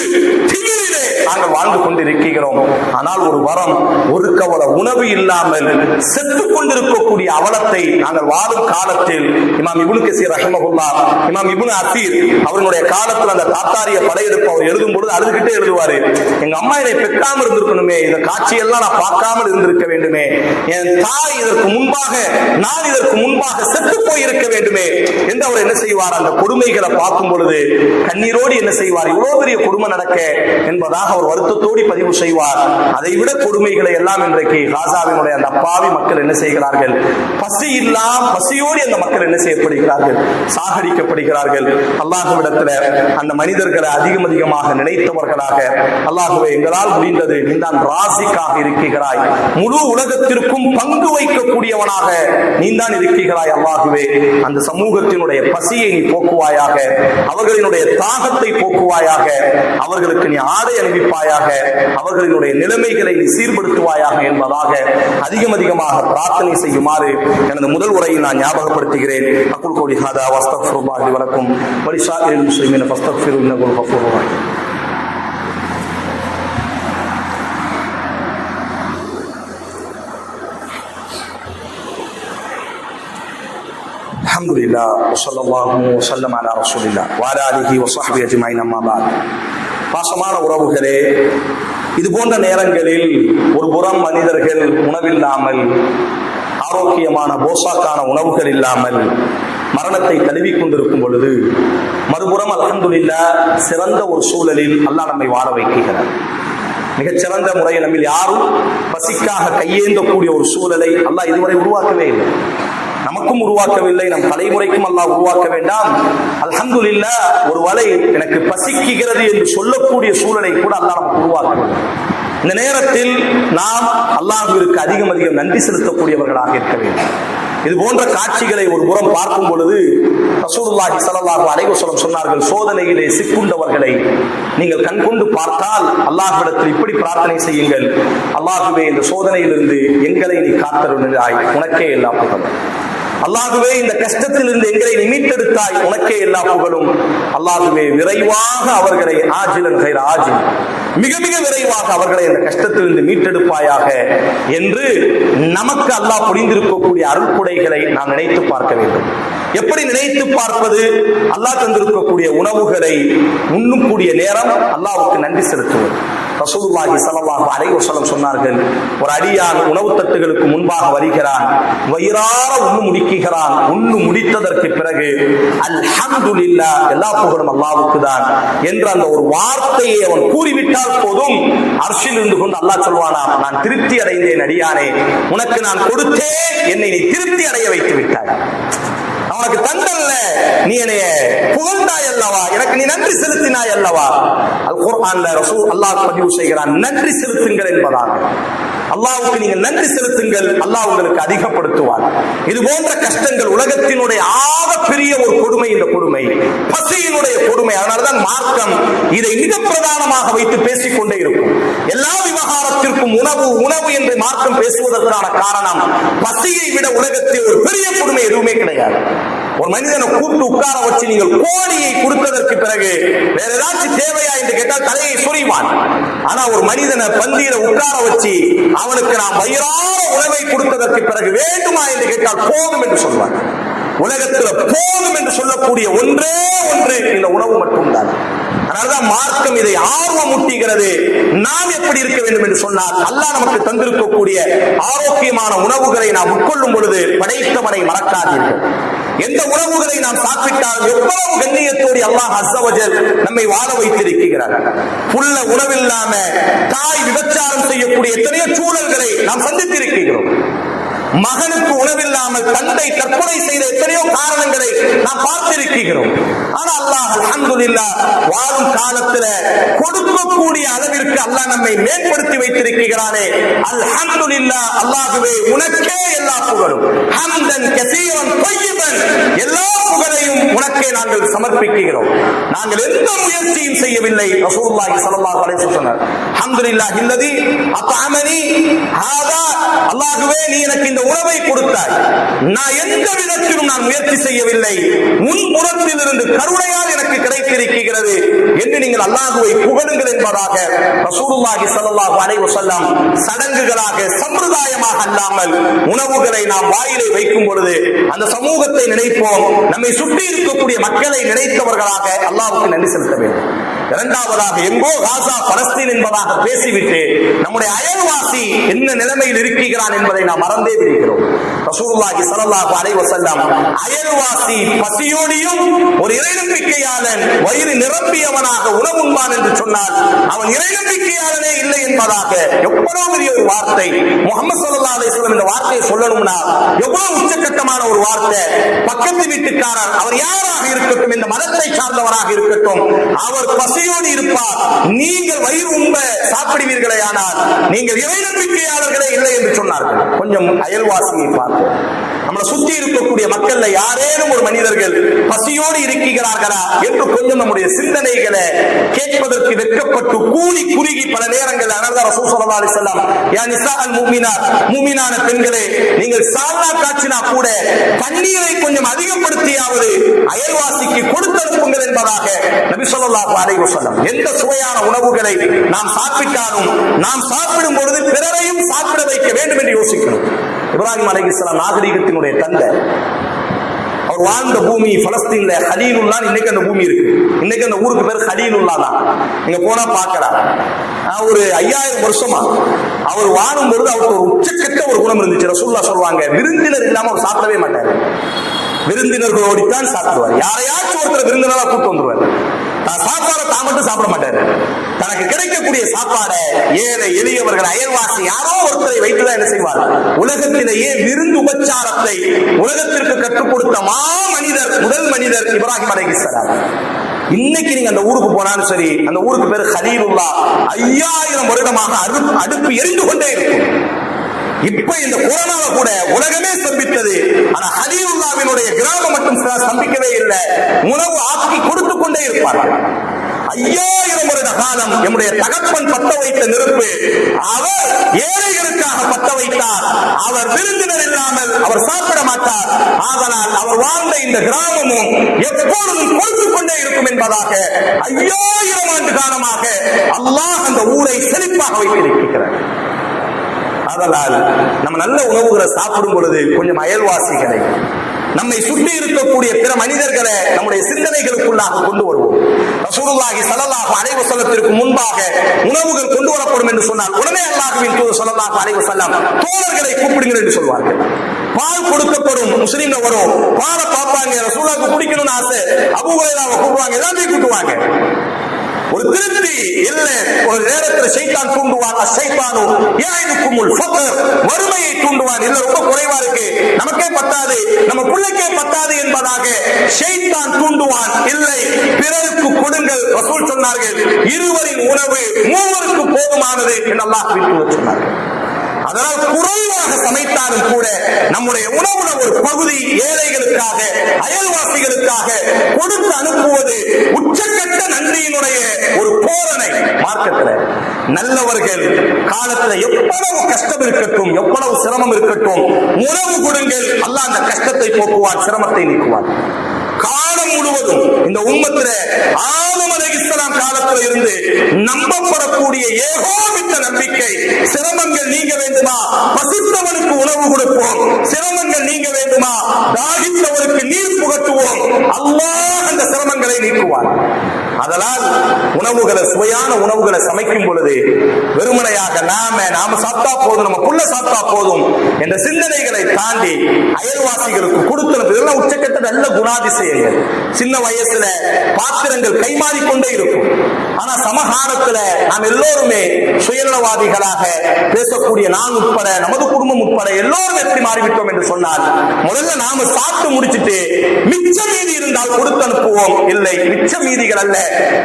திமிரிலே நாங்கள் வாழ்ந்து கொண்டிருக்கிறோம். ஆனால் ஒரு வரம், ஒரு கவலை உணவு இல்லாமல் செத்து கொண்டிருக்கக்கூடிய அவலத்தை நாங்கள் வாழும் காலத்தில் இமாம் இப்னு கஸீர் ரஹிமஹுல்லாஹ், இமாம் இப்னு அஸீர் அவர்களுடைய காலத்தில் அந்த தாத்தாரிய படையெடுப்பு அவர் எழுதும் பொழுது அழுதுகிட்டே எழுதுவாரு, எங்க அம்மா என்னை பெற்காமல் இருந்திருக்கணுமே, இந்த காட்சியெல்லாம் நான் பார்க்காமல் இருந்திருக்க வேண்டுமே, என் தாய் இதற்கு முன்பாக, நான் இதற்கு முன்பாக செத்து போயிருக்க வேண்டுமே என்று அவர் என்ன செய்வார், அந்த கொடுமைகளை பார்க்கும் பொழுது கண்ணீரோடு என்ன செய்வார், இவ்வளவு பெரிய கொடுமை நடக்க என்பதாக அவர் வருத்தத்தோடு பதிவு செய்வார். அதை விட கொடுமைகளை எல்லாம் இன்றைக்கு காசாவினுடைய அந்த அப்பாவி மக்கள் என்ன செய்கிறார்கள், பசி இல்லாம் பசியோடு அந்த மக்கள் என்ன செய்யப்படுகிறார்கள், சாகடிக்கப்படுகிறார்கள். அல்லாஹ்விடத்தில் அந்த மனிதர்களை அதிகமாக நினைத்தவர்களாக, அல்லாஹ்வே எங்களால் முடிந்தது, நீதான் ராசிக்காக இருக்கிறாய், முழு உலகத்திற்கும் பங்கு வைக்கக்கூடியவனாக நீதான் இருக்கிறாய். அல்லாஹ்வே அந்த சமூகத்தினுடைய பசியை நீ போக்குவாயாக, அவர்களினுடைய தாகத்தை போக்குவாயாக, அவர்களுக்கு நீ ஆடை அணிவிப்பாயாக, அவர்களினுடைய நிலைமைகளை நீ சீர்படுத்துவாயாக என்பதாக அதிகமாக பிரார்த்தனை செய்யுமாறு எனது முதல் உரையில் நான் ஞாபகப்படுத்துகிறேன். அக்குல் கோடி ஹாதா வஸ்தக்ஃபிருல்லாஹி லி வலக்கும் வ லிஸாஇரில் முஸ்லிமீன ஃபஸ்தக்ஃபிருஹு இன்னஹு கஃபூருர் ரஹீம். அல்ஹம்துலில்லாஹ் வஸல்லல்லாஹு வஸல்லம் அலா ரசூலில்லாஹ் வ அலா ஆலிஹி வ ஸஹ்பிஹி அஜ்மஈன். அம்மா பஅத். பாசமான உறவுகளே, இது போன்ற நேரங்களில் ஒரு புறம் மனிதர்கள் உணவில்லாமல், ஆரோக்கியமான போசாக்கான உணவுகள் இல்லாமல் மரணத்தை தழுவிக் கொண்டிருக்கும் பொழுது, மறுபுறம் அல்ஹம்துலில்லாஹ் சிறந்த ஒரு சூழலில் அல்லாஹ் நம்மை வாழ வைக்கிறார். மிகச்சிறந்த முறையில் நம்ம யாரும் பசிக்காக கையேந்தக்கூடிய ஒரு சூழலை அல்லாஹ் இதுவரை உருவாக்கவே இல்லை, நமக்கும் உருவாக்கவில்லை, நம் தலைமுறைக்கும் அல்லாஹ் உருவாக்க வேண்டாம். அல்ஹம்துலில்லாஹ் ஒரு வலை எனக்கு பசிக்குகிறது என்று சொல்லக்கூடிய சூழலை கூட அல்லாஹ் நமக்கு உருவாக்கவில்லை. இந்த நேரத்தில் நாம் அல்லாஹ்விற்கு அதிகம் நன்றி செலுத்தக்கூடியவர்களாக இருக்க வேண்டும். இது போன்ற காட்சிகளை ஒரு புறம் பார்க்கும் பொழுது ரசூலுல்லாஹி ஸல்லல்லாஹு அலைஹி வஸல்லம் சொன்னார்கள், சோதனையிலே சிக்குண்டவர்களை நீங்கள் கண்கொண்டு பார்த்தால் அல்லாஹ்விடத்தில் இப்படி பிரார்த்தனை செய்யுங்கள், அல்லாஹ்வே இந்த சோதனையிலிருந்து எங்களை நீ காத்தருளினாய், உனக்கே எல்லா புகழும். அல்லாஹ்வே இந்த கஷ்டத்திலிருந்து எங்களை மீட்டெடுத்தாய், உனக்கே எல்லா புகழும். அல்லாஹ்வே விரைவாக அவர்களை ஆஜிலன் கைர ஆஜில், மிக விரைவாக அவர்களை இந்த கஷ்டத்திலிருந்து மீட்டெடுப்பாயாக என்று நமக்கு அல்லாஹ் புரிந்திருக்கக்கூடிய அருள்கொடைகளை நாம் நினைத்து பார்க்க வேண்டும். எப்படி நினைத்து பார்ப்பது? அல்லாஹ் தந்திருக்கக்கூடிய உணவுகளை உண்ணக்கூடிய நேரம் அல்லாஹ்வுக்கு நன்றி செலுத்துவது. ரசூலுல்லாஹி ஸல்லல்லாஹு அலைஹி வஸல்லம் சொன்னார்கள், ஒரு அடியான் உணவு தட்டுகளுக்கு முன்பாக வருகிறான், வயிறார உண்ணு முடிக்கிறான், உண்ணு முடித்ததற்கு பிறகு அல்ஹம்துலில்லாஹ், எல்லா புகழும் அல்லாஹ்வுக்கு தான் என்ற அந்த ஒரு வார்த்தையை அவன் கூறிவிட்டால் போதும், அர்ஷில் இருந்து கொண்டு அல்லாஹ் சொல்வானாம், நான் திருப்தி அடைந்தேன் அடியானே, உனக்கு நான் கொடுத்தேன், என்னை நீ திருப்தி அடைய வைத்து விட்டாய். உனக்கு தந்தல்ல, நீ என்னைய புகழ்ந்தாய் அல்லவா, எனக்கு நீ நன்றி செலுத்தினாய் அல்லவா. அல் குர்ஆன்ல ரசூல் அல்லாஹ் பதிவு செய்கிறான், நன்றி செலுத்துங்கள் என்பதாக. அல்லாஹ்வுக்கு நீங்கள் நன்றி செலுத்துங்கள், அல்லாஹ் உங்களுக்கு அதிகப்படுத்துவார். இது போன்ற கஷ்டங்கள் உலகத்தினுடைய ஆகப்பெரிய ஒரு கொடுமை, இந்த கொடுமை பசியினுடைய கொடுமை. அதனாலதான் மார்க்கம் இதை மிக பிரதானமாக வைத்து பேசிக்கொண்டே இருக்கும். எல்லா விவகாரத்திற்கும் உணவு உணவு என்று மார்க்கம் பேசுவதற்கான காரணம், பசியை விட உலகத்தில் ஒரு பெரிய கொடுமை எதுவுமே கிடையாது. ஒரு மனிதனை கூப்பிட்டு உட்கார வச்சு நீங்கள் கோழியை கொடுத்ததற்கு பிறகு வேற ஏதாச்சும் தேவையா என்று கேட்டால் தலையை சொறிவான். ஆனா ஒரு மனிதனை பந்தியில உட்கார வச்சு அவனுக்கு நாம் வயிறார உணவை கொடுத்ததற்கு பிறகு வேண்டுமா என்று கேட்டால் போதும் என்று சொல்வார். உலகத்தில் போதும் என்று சொல்லக்கூடிய ஒன்றே ஒன்று இந்த உணவு மட்டும்தான். அதனால்தான் மார்க்கம் இதை ஆர்வமூட்டுகிறது. நாம் எப்படி இருக்க வேண்டும் என்று சொன்னால், அல்லாஹ் நமக்கு தந்திருக்கக்கூடிய ஆரோக்கியமான உணவுகளை நாம் உட்கொள்ளும் பொழுது படைத்தவனை மறக்காதீர்கள். எந்த உணவுகளை நாம் சாப்பிட்டால் எவ்வளவு கண்ணியத்தோடு அல்லாஹ் அஸ்ஸ வ ஜல் நம்மை வாழ வைத்திருக்கிறார். புல்ல உணவில்லாம தாய் விபச்சாரம் செய்யக்கூடிய எத்தனையோ சூழல்களை நாம் சந்தித்திருக்கிறோம். மகனுக்கு உணவில்லாமல் தந்தை தற்கொலை செய்த எத்தனையோ காரணங்களை நாம் பார்த்திருக்கிறோம். ஆனா அல்லாஹ் அல்ஹம்துலில்லாஹ் வாழும் காலத்துல கொடுக்கக்கூடிய அளவிற்கு அல்லாஹ் நம்மை மேம்படுத்தி வைத்திருக்கிறானே. அல்ஹம்துலில்லாஹ், அல்லாஹ்வே உனக்கே எல்லா புகழும். ஹம்தன் கஸீரன் தய்யிபன், எல்லா புகழையும் உனக்கே நாங்கள் சமர்ப்பிக்கிறோம். நாங்கள் எந்த முயற்சியும் செய்யவில்லை. ரசூலுல்லாஹி ஸல்லல்லாஹு அலைஹி வஸல்லம் சொன்னார், அல்ஹம்துலில்லாஹி அல்லதி அத்அமனி ஹாதா, அல்லாஹ்வே நீ எனக்கு இந்த உணவை கொடுத்தாய், நான் எந்த விதத்திலும் நான் முயற்சி செய்யவில்லை, உன் புறத்தில் இருந்து கருணையால் எனக்கு கிடைத்திருக்கிறது என்று நீங்கள் அல்லாஹ்வை புகழுங்கள் என்பதாக ரசூலுல்லாஹி ஸல்லல்லாஹு அலைஹி வஸல்லம் சடங்குகளாக சம்பிரதாயமாக அல்லாமல் உணவுகளை நாம் வாயிலை வைக்கும் பொழுது அந்த சமூகத்தை நினைப்போம், நம்மை சுற்றி இருக்கக்கூடிய மக்களை நினைத்தவர்களாக அல்லாஹ்வுக்கு நன்றி செலுத்த வேண்டும். இரண்டாவதாக, எங்கோ காசா பலஸ்தீன் என்பதாக பேசிவிட்டு நம்முடைய அயல்வாசி என்ன நிலைமையில் இருக்கிறான் என்பதை நாம் மறந்தே விடுகிறோம். ரசூலுல்லாஹி ஸல்லல்லாஹு அலைஹி வஸல்லம் அயல்வாசி பசியோடியும் ஒரு இறைநம்பிக்கையாளன் வயிறு நிரம்பியவனாக உணவுண்பான் என்று சொன்னால் அவன் இறைநம்பிக்கையாளனே இல்லை என்பதாக எவ்வளவு பெரிய ஒரு வார்த்தை. முஹம்மது ஸல்லல்லாஹு அலைஹி வஸல்லம் இந்த வார்த்தையை சொல்லணும்னா எவ்வளவு உச்சகட்டமான ஒரு வார்த்தை. பக்கத்து வீட்டுக்காரர் அவர் யாராக இருக்கட்டும், இந்த மதத்தை சார்ந்தவராக இருக்கட்டும், அவர் பசியோடு இருப்பார், நீங்கள் வயிறு உண்ப சாப்பிடுவீர்களே, ஆனால் நீங்கள் இறைநம்பிக்கையாளர்களே இல்லை என்று சொன்னார்கள். கொஞ்சம் அயல்வாசியை பார்ப்போம். நம்மளை சுற்றி இருக்கக்கூடிய மக்கள்ல யாரேனும் ஒரு மனிதர்கள் பசியோடு இருக்கிறார்களா என்று கொஞ்சம் நம்முடைய சிந்தனைகளை கேட்பதற்கு வெட்கப்பட்டு கூலி குறுகி பல நேரங்கள் ரசூல் ஸல்லல்லாஹு அலைஹி வஸல்லம், யா நிஸாஅல் முஃமினாத், முஃமினான பெண்களே, நீங்கள் சால்னா காய்ச்சினா கூட தண்ணீரை கொஞ்சம் அதிகப்படுத்தியாவது அயல்வாசிக்கு கொடுத்து அனுப்புங்கள் என்பதாக நபி ஸல்லல்லாஹு அலைஹி வஸல்லம். எந்த சுவையான உணவுகளை நாம் சாப்பிட்டாலும் நாம் சாப்பிடும் பொழுது பிறரையும் சாப்பிட வைக்க வேண்டும் என்று யோசிக்கணும். இப்ராஹிம் அலைஹிஸ்ஸலாம் நாகரிகத்தினுடைய தந்தை. அவர் வாழ்ந்த பூமி பலஸ்தீன்ல ஹலீலுல்லா, இன்னைக்கு அந்த பூமி இருக்கு. இன்னைக்கு அந்த ஊருக்கு பேர் ஹலீலுல்லா தான். நீங்க போனா பார்க்கலாம். ஒரு 5000 வருஷமா அவர் வாழும் பொழுது அவருக்கு ஒரு உச்சக்கட்ட ஒரு குணம் இருந்துச்சு. ரசூலுல்லாஹ் சொல்லுவாங்க, விருந்தினர் இல்லாம அவர் சாப்பிடவே மாட்டார். விருந்தினர்களோடித்தான் சாப்பிடுவார். யாரையாச்சும் ஒருத்தர் விருந்தினரா கூப்பிட்டு வந்துருவார். சாப்பாடை தான் மட்டும் சாப்பிட மாட்டாரு. தனக்கு கிடைக்கக்கூடிய சாப்பாடை ஏழை எளியவர்கள் அயல்வாசி யாரோ ஒருத்தரை வைத்துதான் என்ன செய்வார். உலகத்திலேயே விருந்து உபச்சாரத்தை உலகத்திற்கு கற்றுக் கொடுத்த மனிதர், முதல் மனிதர் இப்ராஹிம் அலைஹிஸ்ஸலாம். இன்னைக்கு நீங்க அந்த ஊருக்கு போனாலும் சரி, அந்த ஊருக்கு பேர் ஹலீலுல்லா. 5000 வருடமாக அடுப்பு எரிந்து கொண்டே இருக்கும். இப்ப இந்த கொரோனாவை கூட உலகமே ஸ்தம்பித்தது. ஆனா ஹலீலுல்லாவினுடைய கிராமம் மட்டும் ஸ்தம்பிக்கவே இல்லை. உணவு ஆக்கி கொடுத்து கொண்டே இருப்பார்கள். 5000 வருட காலம் நம்முடைய தகப்பன் பத்த வைத்த நெருப்பு அவர் ஏழைகளுக்காக பத்த வைத்தார். அவர் விருந்தினர் இல்லாமல் அவர் சாப்பிட மாட்டார். ஆதலால் அவர் வாழ்ந்த இந்த கிராமமும் எப்பொழுதும் கொடுத்து கொண்டே இருக்கும் என்பதாக 5000 ஆண்டு காலமாக அல்லாஹ் அந்த ஊரை செழிப்பாக வைத்திருக்கிறார். அதனால் நம்ம நல்ல உணவுகளை சாப்பிடும் பொழுது கொஞ்சம் அயல்வாசிகளை, நம்மை சுற்றி இருக்கக்கூடிய பிற மனிதர்களை நம்முடைய சிந்தனைகளுக்குள்ளாக கொண்டு வருவோம். ரசூலுல்லாஹி ஸல்லல்லாஹு அலைஹி வஸல்லத்திற்கு முன்பாக உணவுகள் கொண்டு வரப்படும் என்று சொன்னால் உடனே அல்லாஹ்வின் தூதர் ஸல்லல்லாஹு அலைஹி வஸல்லம் தோழர்களை கூப்பிடுங்கள் என்று சொல்வார்கள். பால் கொடுக்கப்படும், முஸ்லிம்ல வரும், பாலை பார்ப்பாங்க, ரசூலுல்லாஹ்க்கு குடிக்கணும்னு ஆசை, அபூ ஹுரைராவை கூப்பிடுவாங்க, எல்லாத்தையும் கூப்பிடுவாங்க. ஒரு திருப்தி இல்லை. ஒரு நேரத்தில் ஷைத்தான் தூண்டுவான். அஷைத்தானு யஇதுகுமுல் ஃபக்ர், வறுமையை தூண்டுவான். இல்ல ரொம்ப குறைவா இருக்கு, நமக்கே பத்தாது, நம்ம பிள்ளைக்கே பத்தாது என்பதாக ஷைத்தான் தூண்டுவான். இல்லை, பிறருக்கு கொடுங்கள். ரசூல் சொன்னார்கள், இருவரின் உணவு மூவருக்கு போதுமானது என்று அல்லாஹ் சொன்னார்கள். அதனால் குறைவாக சமைத்தாலும் கூட நம்முடைய உணவுல ஒரு பகுதி ஏழைகளுக்காக, அயல்வாசிகளுக்காக கொடுத்து அனுப்புவது உச்சக்கட்ட நன்றியினுடைய ஒரு போரணை. மார்க்கத்தில் நல்லவர்கள் காலத்துல எவ்வளவு கஷ்டம் இருக்கட்டும், எவ்வளவு சிரமம் இருக்கட்டும், உணவு கொடுங்கள். அல்லாஹ் அந்த கஷ்டத்தை போக்குவான், சிரமத்தை நீக்குவான். காலம் முழுவதும் இந்த உம்மத்தில ஆதம் அலைஹிஸ்ஸலாம் காலத்தில் இருந்து நம்பப்படக்கூடிய ஏகோபித்த நம்பிக்கை, சிரமங்கள் நீங்க வேண்டுமா பசித்தவனுக்கு உணவு கொடுப்போம், சிரமங்கள் நீங்க வேண்டுமா தாகித்தவருக்கு நீர் புகட்டுவோம், அல்லாஹ் அந்த சிரமங்களை நீக்குவார். அதனால் உணவுகளை, சுவையான உணவுகளை சமைக்கும் பொழுது வெறுமனையாக நாம சாப்பிட்டா போதும், நம்ம புள்ள சாப்பிட்டா போதும் என்ற சிந்தனைகளை தாண்டி அயல்வாசிகளுக்கு கொடுத்தது இதெல்லாம் உச்சக்கட்ட நல்ல குணாதிசயங்கள். சின்ன வயசுல பாத்திரங்கள் கைமாறிக்கொண்டே இருக்கும். ஆனா சமகாலத்துல நாம் எல்லோருமே சுயநலவாதிகளாக பேசக்கூடிய நான் உட்பட, நமது குடும்பம் உட்பட எல்லோரும் எப்படி மாறிவிட்டோம் என்று சொன்னால், முதல்ல நாம சாப்பிட்டு முடிச்சுட்டு மிச்ச மீதி இருந்தால் கொடுத்து அனுப்புவோம். இல்லை, மிச்ச மீதிகள் அல்ல,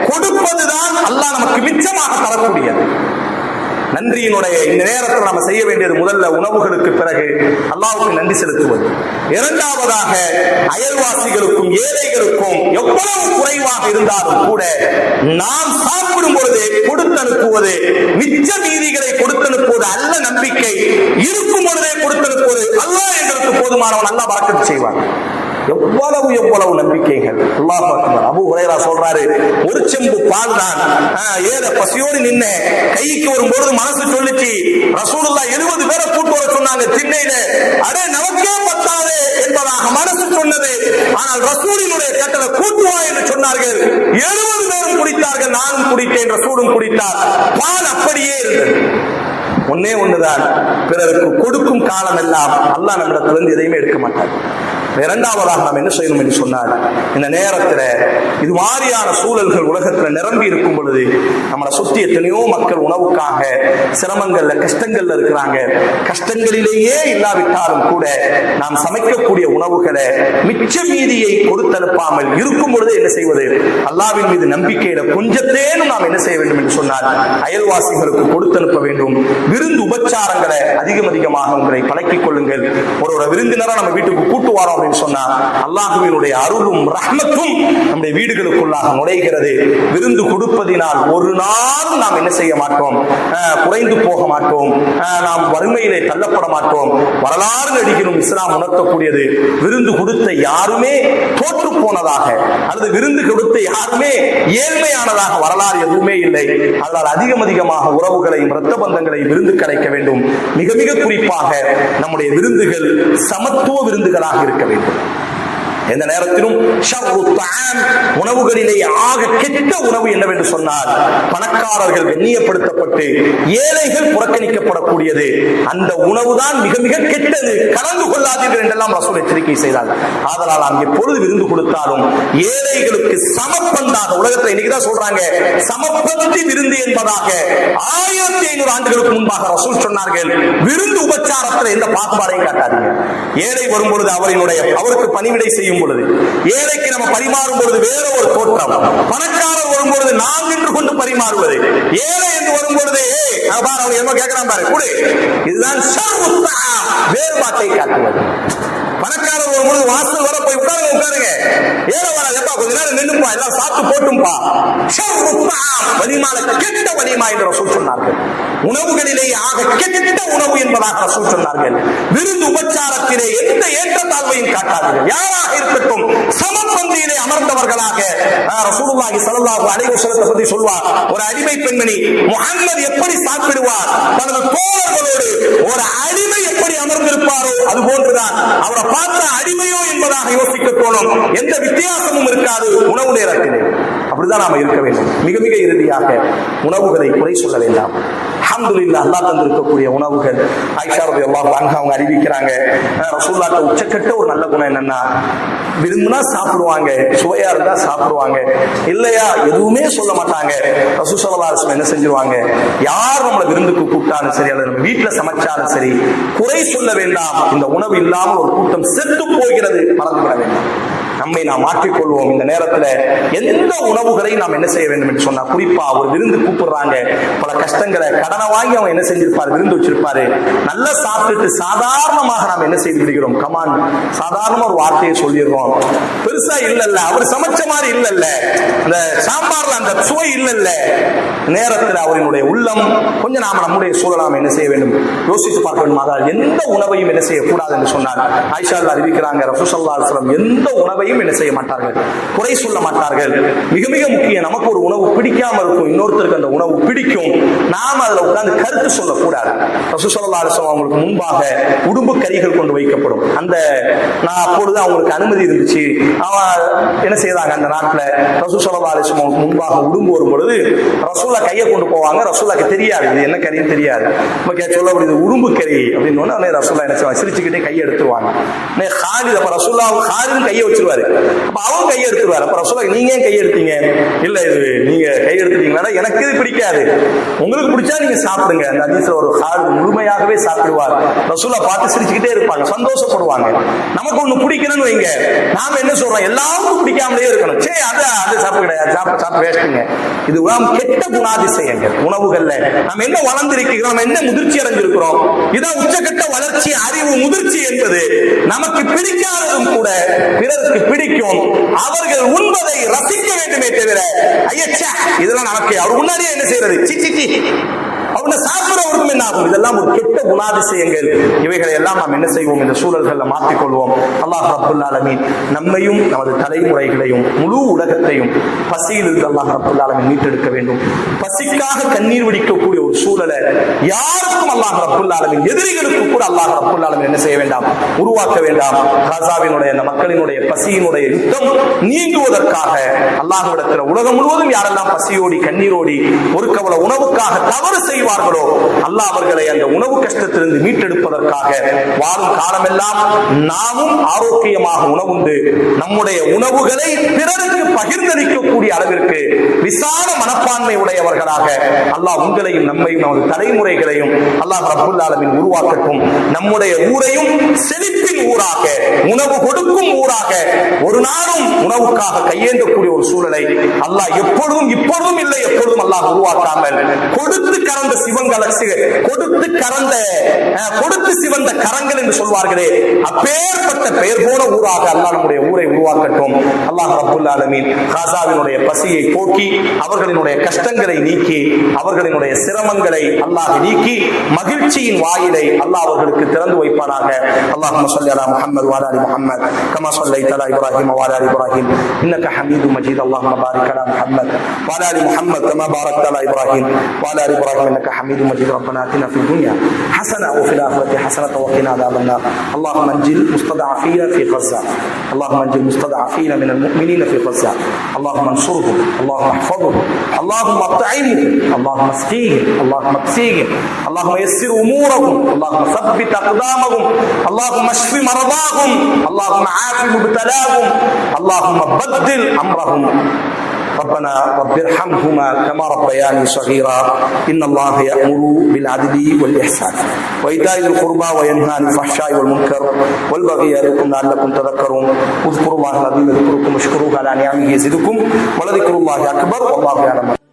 கொடுப்பதுதான் அல்லாஹ் நமக்கு மிச்சமாக தரக்கூடியது. நன்றியினுடைய இந்த நேரத்தில் நாம் செய்ய வேண்டியது முதல்ல உணவுகளுக்கு பிறகு அல்லாஹ்வுக்கு நன்றி செலுத்துவது. இரண்டாவதாக அயல்வாசிகளுக்கும் ஏழைகளுக்கும் எவ்வளவு குறைவாக இருந்தாலும் கூட நாம் சாப்பிடும் பொழுது கொடுத்து அனுப்புவது, மிச்ச மீதிகளை கொடுத்து அனுப்புவது அல்ல நம்பிக்கை, இருக்கும் பொழுதே கொடுத்து அனுப்புவது அல்லாஹ் எங்களுக்கு போதுமானவன், அல்லாஹ் பரக்கத் செய்வான். எவ்வளவு நம்பிக்கைகள். அல்லாஹ் அக்பர். அபூ ஹுரைரா சொல்றாரு, ஒரு செம்பு பால் தான் ஏழை பசியோடு நின்ன கைக்கு வரும்போது மனசு சொல்லிச்சு, ரசூலுல்லாஹ் 70 பேரை கூட்டு வர சொன்னாங்க திண்ணையில, அடே நமக்கே பத்தாது என்பதாக மனசு சொன்னது. ஆனால் ரசூலினுடைய கட்டளை கூட்டுவா என்று சொன்னார்கள். 70 பேரும் குடித்தார்கள், நானும் குடித்தேன், ரசூலும் குடித்தார். பால் அப்படியே இருந்தது. ஒன்னே ஒண்ணுதான், பிறருக்கு கொடுக்கும் காலம் எல்லாம் அல்லாஹ் நம்மிடத்திலிருந்து எதையுமே எடுக்க மாட்டார். இரண்டாவதாக நாம் என்ன செய்யணும் என்று சொன்னால், இந்த நேரத்தில் இது மாதிரியான சூழல்கள் உலகத்தில் நிரம்பி இருக்கும் பொழுது நம்மளை சுற்றி எத்தனையோ மக்கள் உணவுக்காக சிரமங்கள்ல, கஷ்டங்கள்ல இருக்கிறாங்க. கஷ்டங்களிலேயே இல்லாவிட்டாலும் கூட நாம் சமைக்கக்கூடிய உணவுகளை மிச்ச மீதியை கொடுத்தனுப்பாமல் இருக்கும் பொழுது என்ன செய்வது? அல்லாஹ்வின் மீது நம்பிக்கையில கொஞ்சத்தேனும் நாம் என்ன செய்ய வேண்டும் என்று சொன்னால், அயல்வாசிகளுக்கு கொடுத்தனுப்ப வேண்டும். விருந்து உபச்சாரங்களை அதிகமாக உங்களை பழக்கிக் கொள்ளுங்கள். ஒரு விருந்தினரா நம்ம வீட்டுக்கு கூட்டு வரோம் சொன்னா அல்லாஹ்வினுடைய அருளும் ரஹ்மத்தும் நம்முடைய வீடுகளுக்குள்ளாக நுழைகிறது. விருந்து கொடுப்பதினால் ஒரு நாள் நாம் என்ன செய்ய மாட்டோம், குறைந்து போக மாட்டோம், நாம் வறுமையிலே தள்ளப்பட மாட்டோம். வரலாறு நடிகரும் இஸ்லாம் உணர்த்தக்கூடியது, விருந்து கொடுத்த யாருமே தோற்று போனதாக அல்லது விருந்து கொடுத்த யாருமே ஏழ்மையானதாக வரலாறு எதுவுமே இல்லை. அதனால் அதிகமாக உறவுகளையும் இரத்த பந்தங்களையும் விருந்து கிடைக்க வேண்டும். மிக மிக குறிப்பாக நம்முடைய விருந்துகள் சமத்துவ விருந்துகளாக இருக்க வேண்டும். எந்த நேரத்திலும் உணவுகளிலே ஆக கெட்ட உணவு என்னவென்று சொன்னால், பணக்காரர்கள் கண்ணியப்படுத்தப்பட்டு ஏழைகள் புறக்கணிக்கப்படக்கூடியது. அந்த உணவுதான் மிக மிக கெட்டது, கலந்து கொள்ளாதீர்கள் என்றெல்லாம் ரசூல் எச்சரிக்கை செய்தார்கள். ஆதலால் நாம் எப்பொழுது விருந்து கொடுத்தாலும் ஏழைகளுக்கு சமப்பந்தாக, உலகத்தில் இன்னைக்குதான் சொல்றாங்க சமப்பந்தி விருந்து என்பதாக 1500 ஆண்டுகளுக்கு முன்பாக ரசூல் சொன்னார்கள். விருந்து உபச்சாரத்தில் எந்த பாகுபாடையும் காட்டாதீங்க. ஏழை வரும்பொழுது அவருக்கு பணிவிடை செய்யும் பொழுது, ஏழைக்கு நம்ம பரிமாறும் பொழுது வேற ஒரு தோற்றம், பணக்காரர் வரும்பொழுது நாம் நின்று கொண்டு பரிமாறுவது, ஏழை என்று வரும்பொழுது அவர் என்ன கேட்கிறான் பாரு கொடு, இதுதான் வேறுபாட்டை காட்டுவது. பணக்காரர் வரும்பொழுது வாசல் வர போய் உட்காருங்க, ஏழை வராது, எப்பா கொஞ்ச நேரம் நின்றுப்பா, எல்லாம் சாப்பிட்டு போட்டும்பா. வலிமால கெட்ட வலிமா என்று ரசூல் சொன்னார்கள். உணவுகளிலேயே ஆக கெட்ட உணவு என்பதாக ரசூல் சொன்னார்கள். விருந்து உபச்சாரத்திலே எந்த ஏற்றத்தாழ்வையும் காட்டாதீர்கள். யாராக இருக்கட்டும் சமபந்தியிலே அமர்ந்தவர்களாக. ரசூலுல்லாஹி ஸல்லல்லாஹு அலைஹி வஸல்லம் பற்றி சொல்வார், ஒரு அடிமை பெண்மணி முஹம்மது எப்படி சாப்பிடுவார், தனது தோழர்களோடு ஒரு அடிமை எப்படி அமர்ந்திருப்பாரோ அது போன்றுதான் அவரை பார்த்த அடிமையோ என்பதாக யோசிக்க தோணும். எந்த வித்தியாசமும் இருக்காது உணவு நேரத்திலே. அப்படிதான் நாம இருக்க வேண்டும். மிக மிக இறுதியாக உணவுகளை குறை சொல்ல வேண்டாம். அல்ஹம்துலில்லாஹ், அல்லாஹ் தந்திருக்கக்கூடிய உணவுகள். ஆயிஷா ரலியல்லாஹு அன்ஹா அவங்க அறிவிக்கிறாங்க, ரசூலுல்லாஹ்ட்ட உச்சக்கட்ட ஒரு நல்ல குணம் என்னன்னா, விரும்பினா சாப்பிடுவாங்க, சுவையா இருந்தா சாப்பிடுவாங்க, இல்லையா எதுவுமே சொல்ல மாட்டாங்க. ரசூல் ஸல்லல்லாஹு அலைஹி வஸல்லம் என்ன செஞ்சிருவாங்க, யார் நம்மளை விருந்துக்கு கூப்பிட்டாலும் சரி, அல்லது நம்ம வீட்டுல சமைச்சாலும் சரி, குறை சொல்ல வேண்டாம். இந்த உணவு இல்லாமல் ஒரு கூட்டம் செத்து போகிறது, மறந்துவிட வேண்டாம். நம்மை நாம் மாற்றிக்கொள்வோம். இந்த நேரத்தில் எந்த உணவுகளை நாம் என்ன செய்ய வேண்டும் என்று சொன்னா, குறிப்பா ஒரு விருந்து கூப்பிடுறாங்க, பல கஷ்டங்களை கடனை வாங்கி அவங்க என்ன செஞ்சிருப்பாரு, விருந்து வச்சிருப்பாரு, நல்லா சாப்பிட்டுட்டு சாதாரணமாக நாம் என்ன செய்து விடுகிறோம், கமான் சாதாரண ஒரு வார்த்தையை சொல்லிடுறோம், பெருசா இல்லல்ல, அவர் சமைச்ச மாதிரி இல்லல்ல, அந்த சாம்பார்ல அந்த சுவை இல்லல்ல. நேரத்தில் அவரினுடைய உள்ளம் கொஞ்சம் நாம நம்முடைய சூழலாம என்ன செய்ய வேண்டும் யோசித்து பார்க்க வேண்டும். அதால் எந்த உணவையும் என்ன செய்யக்கூடாது என்று சொன்னார். ஆயிஷா அறிவிக்கிறாங்க, ரசூலுல்லாஹி ஸல்லல்லாஹு அலைஹி வஸல்லம் எந்த உணவையும் உணவையும் என்ன செய்ய மாட்டார்கள், குறை சொல்ல மாட்டார்கள். மிக மிக முக்கியம், நமக்கு ஒரு உணவு பிடிக்காம இருக்கும், இன்னொருத்தருக்கு அந்த உணவு பிடிக்கும், நாம அதுல உட்கார்ந்து கருத்து சொல்லக்கூடாது. ரசூல் ஸல்லல்லாஹு அலைஹி வஸல்லம் அவங்களுக்கு முன்பாக உடும்பு கறிகள் கொண்டு வைக்கப்படும். அந்த நான் அப்பொழுது அவங்களுக்கு அனுமதி இருந்துச்சு. என்ன செய்தாங்க, அந்த நாட்டுல ரசூல் ஸல்லல்லாஹு அலைஹி வஸல்லம் முன்பாக உடும்பு வரும் பொழுது ரசூலா கையை கொண்டு போவாங்க. ரசூலாக்கு தெரியாது இது என்ன கறின்னு தெரியாது. சொல்லப்படுது உடும்பு கறி அப்படின்னு ரசூலா என்ன செய்வாங்க, சிரிச்சுக்கிட்டே கையை எடுத்துருவாங்க. ஹாலித் அப்ப ரசூலா ஹாலித் கையை வச்சிருவாரு. அப்ப அவங்க கையை எடுத்துருவாரு. அப்ப ரசூலா நீங்க ஏன் கையை எடுத்தீங்க? இல்ல இது நீங்க கை எடுத்துட்டீங்களா, எனக்கு இது பிடிக்காது, உங்களுக்கு பிடிச்சா நீங்க சாப்பிடுங்க. அந்த ஹதீஸ்ல ஒரு ஹாலித் முழுமையாகவே சாப்பிடுவார். ரசூலா பார்த்து சிரிச்சுக்கிட்டே இருப்பாங்க, சந்தோஷப்படுவாங்க. நமக்கு ஒண்ணு பிடிக்கணும்னு வைங்க, நாம என்ன சொல்றோம், எல்லாருக்கும் பிடிக்காமலே இருக்கணும். சே அது சாப்பிட சாப்பிட வேஸ்ட்டுங்க. இது கெட்ட குணாதிசயங்கள். உணவுகள்ல நம்ம என்ன வளர்ந்திருக்கிறோம், நம்ம என்ன முதிர்ச்சி அடைஞ்சிருக்கிறோம், இதான் உச்சகட்ட வளர்ச்சி, அறிவு, முதிர்ச்சி என்பது. நமக்கு பிடிக்காததும் கூட பிறருக்கு பிடிக்கும். அவர்கள் உண்பதை ரசிக்க வேண்டுமே தவிர ஐயச்சா இதெல்லாம் நமக்கு அவர் முன்னாடியே என்ன செய்யறது, சிச்சி அவங்க சாப்பிடுறவருக்கும் என்ன ஆகும். இதெல்லாம் ஒரு கெட்ட குணாதிசயங்கள். இவைகளை எல்லாம் நாம் என்ன செய்வோம், இந்த சூழல்களை மாற்றிக்கொள்வோம். அல்லாஹ் ரப்பல் ஆலமீன் நம்மையும் நமது தலைமுறைகளையும் முழு உலகத்தையும் பசியில் இருந்து அல்லாஹ் ரப்பல் ஆலமீன் மீட்டெடுக்க வேண்டும். பசிக்காக கண்ணீர் வடிக்கக்கூடிய ஒரு சூழலை யாருக்கும் அல்லாஹ் ரப்பல் ஆலமீன், எதிரிகளுக்கு கூட அல்லாஹ் ரப்பல் ஆலமீன் என்ன செய்ய வேண்டாம், உருவாக்க வேண்டாம். காசாவினுடைய அந்த மக்களினுடைய பசியினுடைய யுத்தம் நீங்குவதற்காக அல்லாஹ்விடத்தில் உலகம் முழுவதும் யாரெல்லாம் பசியோடி கண்ணீரோடி ஒரு கவலை உணவுக்காக தவறு செய்வார்களோ அல்லாஹ் அவர்களை அந்த உணவு கஷ்டத்திலிருந்து மீட்டெடுப்பதற்காக வாழும் காலமெல்லாம் நாமும் ஆரோக்கியமாக உணவுண்டு நம்முடைய உணவுகளை பிறருக்கு பகிர்ந்தளிக்கக்கூடிய அளவிற்கு விசால மனப்பான்மை உடையவர்களாக அல்லாஹ் உங்களையும் நம்மையும் நமது தலைமுறைகளையும் அல்லாஹ் ரப்பல் ஆலமீன் உருவாக்கட்டும். நம்முடைய ஊரையும் செழிப்பின் ஊராக, உணவு கொடுக்கும் ஊராக, ஒரு நாளும் உணவுக்காக கையேந்தக்கூடிய ஒரு சூழலை அல்லாஹ் எப்பொழுதும் இப்பொழுதும் இல்லை எப்பொழுதும் அல்லாஹ் உருவாக்காமல் கொடுத்து கறந்த கொடுத்து சிவந்த கரங்கள் என்று சொல்வார்களே, அப்பேற்பட்ட பெயர் போன ஊராக அல்லாஹ் நம்முடைய ஊரை உருவாக்கட்டும். அல்லாஹ் ரப்பல் ஆலமீன் காசாவினுடைய பசியை போக்கி அவர்களினுடைய கஷ்டங்களை நீக்கி அவர்களினுடைய சிரமங்களை அல்லாஹ் நீக்கி மகிழ்ச்சியின் வாயிலை அல்லாஹ் அவர்களுக்கு திறந்து வைப்பானாக. அல்லாஹும்ம ஸல்லி அலா முஹம்மது வ அலா ஆலி முஹம்மத் கமா ஸல்லைத அலா இப்ராஹீம் வ அலா ஆலி இப்ராஹீம் இன்னக ஹமீதும் மஜீத். அல்லாஹும்ம பாரிக் அலா முஹம்மத் வ அலா ஆலி முஹம்மத் கமா பாரக்த அலா இப்ராஹீம் வ அலா ஆலி இப்ராஹீம் இன்னக ஹமீதும் மஜீத். ربنا آتنا في الدنيا حسنة وفي الآخرة حسنة وقنا عذاب النار. اللهم انجل مستضعفين في غزة، اللهم انجل مستضعفين من المؤمنين في غزة، اللهم انصرهم، اللهم احفظهم، اللهم اطعمهم، اللهم اسقيهم، اللهم اكسيهم، اللهم يسر امورهم، اللهم ثبت اقدامهم، اللهم اشف مرضاهم، اللهم عاف مبتلاهم، اللهم بدل امرهم. ربنا رب ارحمهما كما ربياني صغيرا. إن الله يأمر بالعدل والإحسان وإيتاء ذي القربى وينهى عن الفحشاء والمنكر والبغي يعظكم لعلكم تذكرون. اذكروا الله العظيم يذكركم واشكروه على نعمه يزدكم ولذكر الله أكبر والله يعلم.